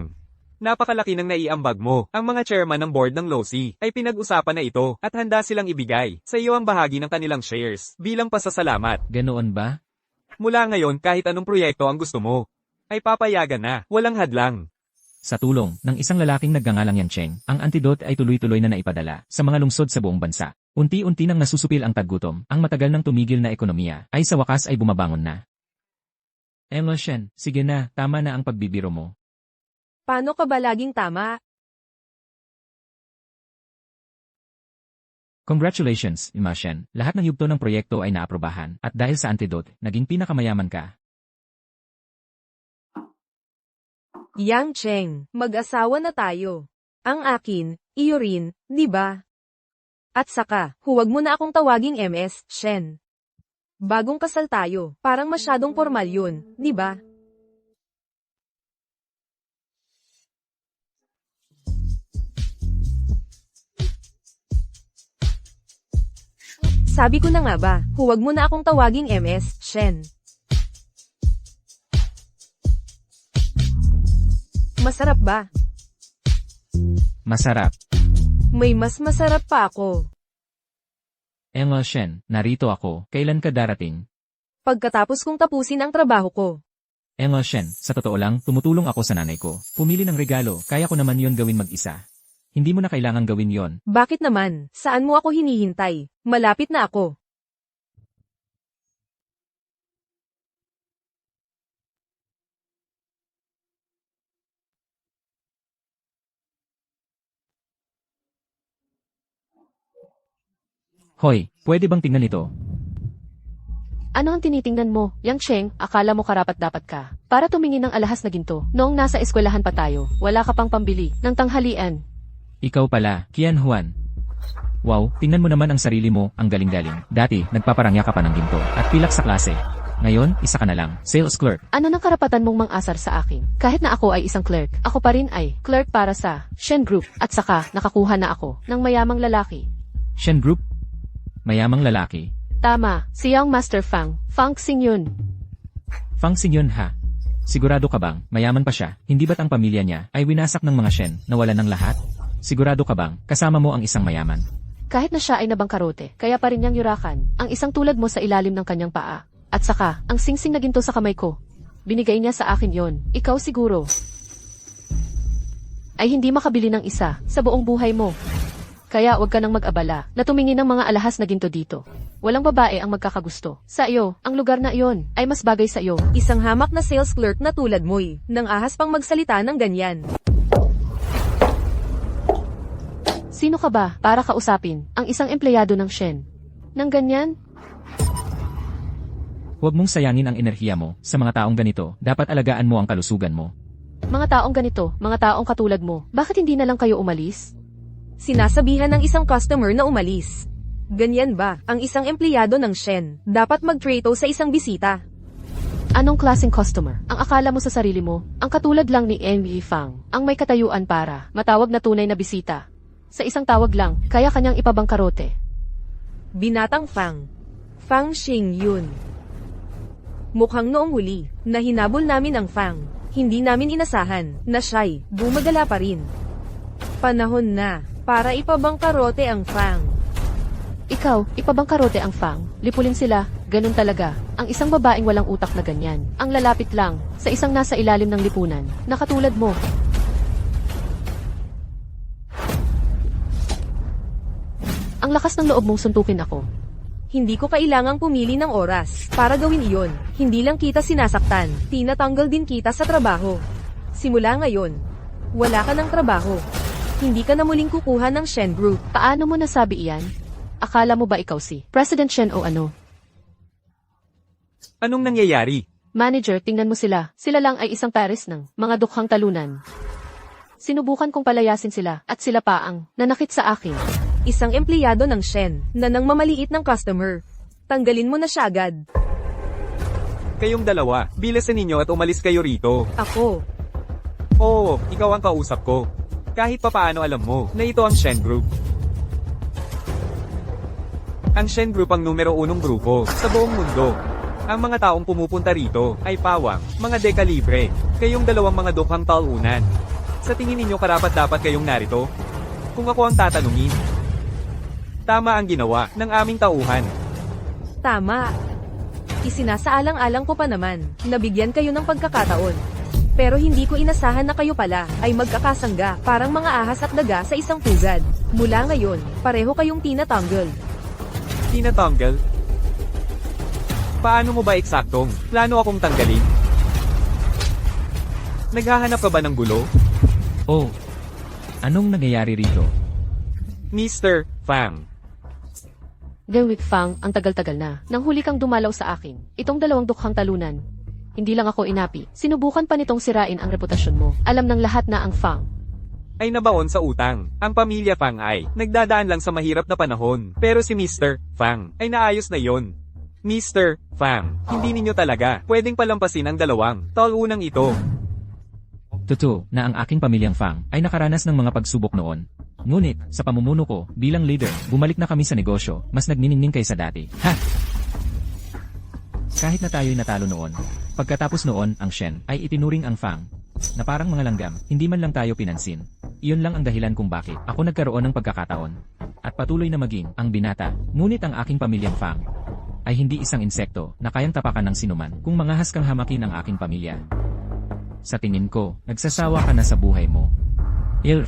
Napakalaki ng naiambag mo. Ang mga chairman ng board ng Losi ay pinag-usapan na ito at handa silang ibigay sa iyo ang bahagi ng kanilang shares bilang pasasalamat. Ganoon ba? Mula ngayon kahit anong proyekto ang gusto mo, ay papayagan na, walang hadlang. Sa tulong ng isang lalaking nagngangalang Yang Cheng, ang antidote ay tuloy-tuloy na naipadala sa mga lungsod sa buong bansa. Unti-unti nang nasusupil ang taggutom, ang matagal nang tumigil na ekonomiya ay sa wakas ay bumabangon na. Shen, sige na, tama na ang pagbibiro mo. Paano ka ba laging tama? Congratulations, Shen. Lahat ng yugto ng proyekto ay naaprobahan, at dahil sa antidote, naging pinakamayaman ka. Yang Cheng, mag-asawa na tayo. Ang akin, iyo rin, di ba? At saka, huwag mo na akong tawaging MS, Shen. Bagong kasal tayo, parang masyadong formal yun, di ba? Sabi ko na nga ba, huwag mo na akong tawaging MS, Shen. Masarap ba? Masarap. May mas masarap pa ako. Shen, narito ako. Kailan ka darating? Pagkatapos kong tapusin ang trabaho ko. Shen, sa totoo lang, tumutulong ako sa nanay ko. Pumili ng regalo, kaya ko naman yon gawin mag-isa. Hindi mo na kailangang gawin yon. Bakit naman? Saan mo ako hinihintay? Malapit na ako. Hoy, pwede bang tingnan ito? Ano ang tinitingnan mo? Yang Cheng, akala mo karapat-dapat ka. Para tumingin ng alahas na ginto. Noong nasa eskwelahan pa tayo, wala ka pang pambili ng tanghalian. Ikaw pala, Kian Juan. Wow, tingnan mo naman ang sarili mo, ang galing-galing. Dati, nagpaparangya ka pa ng ginto at pilak sa klase. Ngayon, isa ka na lang, sales clerk. Ano nang karapatan mong mang-asar sa akin? Kahit na ako ay isang clerk, ako pa rin ay clerk para sa Shen Group. At saka, nakakuha na ako ng mayamang lalaki. Shen Group? Mayamang lalaki. Tama, si Young Master Fang Xing yun. Fang Xingyun ha? Sigurado ka bang, mayaman pa siya, hindi ba't ang pamilya niya ay winasak ng mga Shen na wala ng lahat? Sigurado ka bang, kasama mo ang isang mayaman? Kahit na siya ay nabangkarote, kaya pa rin niyang yurakan ang isang tulad mo sa ilalim ng kanyang paa. At saka, ang singsing na ginto sa kamay ko. Binigay niya sa akin yon. Ikaw siguro ay hindi makabili ng isa sa buong buhay mo. Kaya huwag ka nang mag-abala na tumingin ng mga alahas na ginto dito. Walang babae ang magkakagusto. Sa iyo, ang lugar na iyon ay mas bagay sa iyo. Isang hamak na sales clerk na tulad mo'y, nang ahas pang magsalita ng ganyan. Sino ka ba para kausapin ang isang empleyado ng Shen? Nang ganyan? Huwag mong sayangin ang enerhiya mo sa mga taong ganito, dapat alagaan mo ang kalusugan mo. Mga taong ganito, mga taong katulad mo, bakit hindi na lang kayo umalis? Sinasabihan ng isang customer na umalis. Ganyan ba, ang isang empleyado ng Shen, dapat mag-trato sa isang bisita? Anong klaseng customer? Ang akala mo sa sarili mo, ang katulad lang ni Amy Fang, ang may katayuan para matawag na tunay na bisita. Sa isang tawag lang, kaya kanyang ipabangkarote. Binatang Fang. Fang Xingyun. Mukhang noong huli, na hinabol namin ang Fang. Hindi namin inasahan, na siya'y gumagala pa rin. Panahon na, para ipabangkarote ang Fang. Ikaw, ipabangkarote ang Fang. Lipulin sila, ganun talaga. Ang isang babaeng walang utak na ganyan. Ang lalapit lang, sa isang nasa ilalim ng lipunan, na katulad mo. Ang lakas ng loob mong suntukin ako. Hindi ko kailangang pumili ng oras para gawin iyon. Hindi lang kita sinasaktan, tinatanggal din kita sa trabaho. Simula ngayon, wala ka ng trabaho. Hindi ka na muling kukuha ng Shen Group. Paano mo nasabi iyan? Akala mo ba ikaw si President Shen o ano? Anong nangyayari? Manager, tingnan mo sila. Sila lang ay isang pares ng mga dukhang talunan. Sinubukan kong palayasin sila at sila pa ang nanakit sa akin. Isang empleyado ng Shen na nang mamaliit ng customer. Tanggalin mo na siya agad. Kayong dalawa, bilasan ninyo at umalis kayo rito. Ako. Oo, ikaw ang kausap ko. Kahit papaano alam mo na ito ang Shen Group. Ang Shen Group ang numero 1 grupo sa buong mundo. Ang mga taong pumupunta rito ay pawang, mga dekalibre. Kayong dalawang mga dukhang talunan. Sa tingin ninyo karapat-dapat kayong narito? Kung ako ang tatanungin, tama ang ginawa ng aming tauhan. Tama. Isinasaalang-alang ko pa naman, nabigyan kayo ng pagkakataon. Pero hindi ko inasahan na kayo pala ay magkakasangga parang mga ahas at daga sa isang pugad. Mula ngayon, pareho kayong tinatanggal. Tinatanggal? Paano mo ba eksaktong plano akong tanggalin? Naghahanap ka ba ng gulo? Oh, anong nangyayari rito? Mr. Fang. Genwick Fang, ang tagal-tagal na. Nang huli kang dumalaw sa akin, itong dalawang dukhang talunan. Hindi lang ako inapi. Sinubukan pa nitong sirain ang reputasyon mo. Alam ng lahat na ang Fang Ay nabaon sa utang. Ang pamilya Fang ay nagdadaan lang sa mahirap na panahon. Pero si Mr. Fang ay naayos na yon. Mr. Fang, hindi ninyo talaga pwedeng palampasin ang dalawang talunang ito. Totoo na ang aking pamilyang Fang ay nakaranas ng mga pagsubok noon. Ngunit, sa pamumuno ko, bilang leader, bumalik na kami sa negosyo, mas nagniningning kaysa dati. Ha! Kahit na tayo'y natalo noon, pagkatapos noon, ang Shen ay itinuring ang Fang Na parang mga langgam, hindi man lang tayo pinansin. Iyon lang ang dahilan kung bakit ako nagkaroon ng pagkakataon. At patuloy na maging ang binata, ngunit ang aking pamilyang Fang ay hindi isang insekto na kayang tapakan ng sinuman kung mangahas kang hamakin ang aking pamilya. Sa tingin ko, nagsasawa ka na sa buhay mo.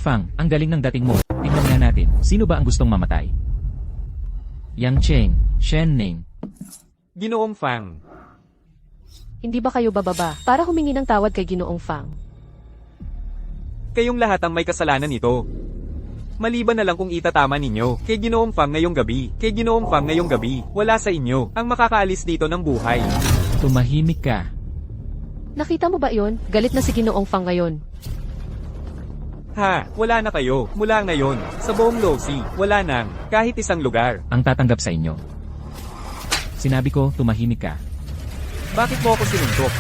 Fang, ang galing ng dating mo. Tingnan nga natin, sino ba ang gustong mamatay? Yang Cheng, Shen Ning. Ginoong Fang. Hindi ba kayo bababa para humingi ng tawad kay Ginoong Fang? Kayong lahat ang may kasalanan nito. Maliban na lang kung itatama ninyo. Kay Ginoong Fang ngayong gabi. Kay Ginoong Fang ngayong gabi. Wala sa inyo ang makakaalis dito ng buhay. Tumahimik ka. Nakita mo ba yon? Galit na si Ginoong Fang ngayon. Ha, wala na kayo. Mula ngayon, sa buong Losi, wala nang kahit isang lugar. Ang tatanggap sa inyo. Sinabi ko, tumahimik ka. Bakit mo ako sinuntok?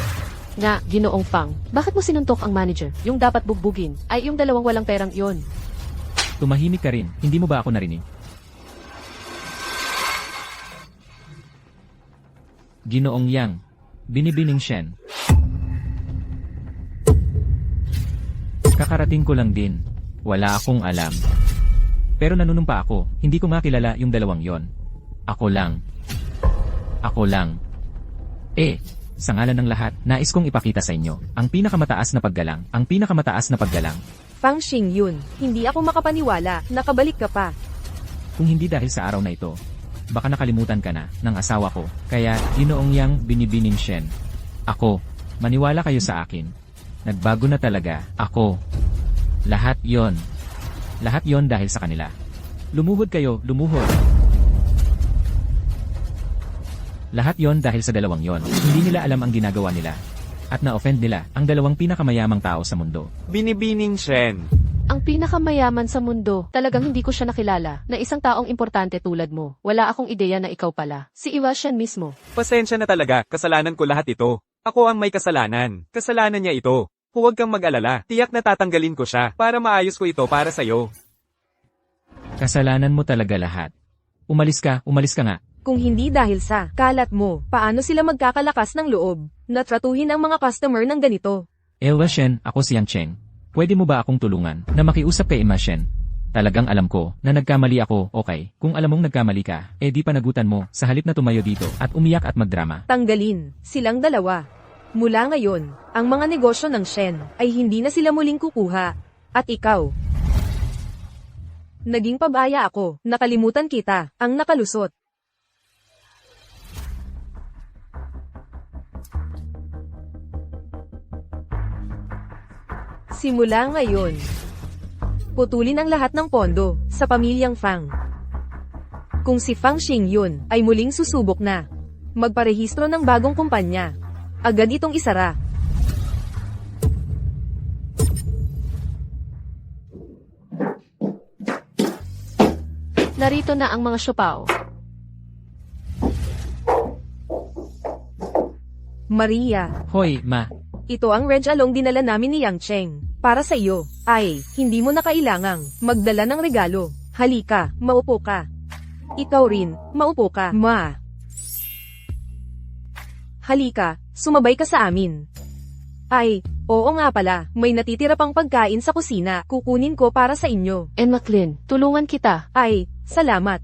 Nga, Ginoong Fang, bakit mo sinuntok ang manager? Yung dapat bugbugin ay yung dalawang walang perang iyon. Tumahimik ka rin, hindi mo ba ako narinig? Ginoong Yang, Binibining Shen. Kakarating ko lang din. Wala akong alam. Pero nanunumpa ako, hindi ko nga kilala yung dalawang yon. Ako lang. Ako lang. Sa ngalan ng lahat, nais kong ipakita sa inyo, ang pinakamataas na paggalang, ang pinakamataas na paggalang. Fang Xingyun, hindi ako makapaniwala, nakabalik ka pa. Kung hindi dahil sa araw na ito, baka nakalimutan ka na ng asawa ko. Kaya, Ginoong Yang Binibining Shen. Ako, maniwala kayo sa akin. Nagbago na talaga, ako. Lahat yon dahil sa kanila. Lumuhod kayo, lumuhod. Lahat yon dahil sa dalawang yon. Hindi nila alam ang ginagawa nila. At na-offend nila ang dalawang pinakamayamang tao sa mundo. Binibining Shen. Ang pinakamayaman sa mundo, talagang hindi ko siya nakilala, na isang taong importante tulad mo. Wala akong ideya na ikaw pala. Si Iwa Shen mismo. Pasensya na talaga, kasalanan ko lahat ito. Ako ang may kasalanan. Kasalanan niya ito. Huwag kang mag-alala. Tiyak na tatanggalin ko siya para maayos ko ito para sa'yo. Kasalanan mo talaga lahat. Umalis ka nga. Kung hindi dahil sa kalat mo, paano sila magkakalakas ng loob na tratuhin ang mga customer ng ganito? Elwa Shen, ako si Yang Cheng. Pwede mo ba akong tulungan na makiusap kay Emma Shen? Talagang alam ko na nagkamali ako, okay? Kung alam mong nagkamali ka, di panagutan mo sa halip na tumayo dito at umiyak at magdrama. Tanggalin silang dalawa. Mula ngayon, ang mga negosyo ng Shen ay hindi na sila muling kukuha. At ikaw, naging pabaya ako, nakalimutan kita, ang nakalusot. Simula ngayon, putulin ang lahat ng pondo sa pamilyang Fang. Kung si Fang Xingyun ay muling susubok na magparehistro ng bagong kumpanya, agad itong isara. Narito na ang mga siopaw. Maria, Hoy, Ma. ito ang Reg Along dinala namin ni Yang Cheng. Para sa iyo. Ay, hindi mo na kailangang magdala ng regalo. Halika, maupo ka. Ikaw rin, maupo ka, Ma. Halika, sumabay ka sa amin. Ay, oo nga pala, may natitira pang pagkain sa kusina. Kukunin ko para sa inyo. And McLean, tulungan kita. Ay, salamat.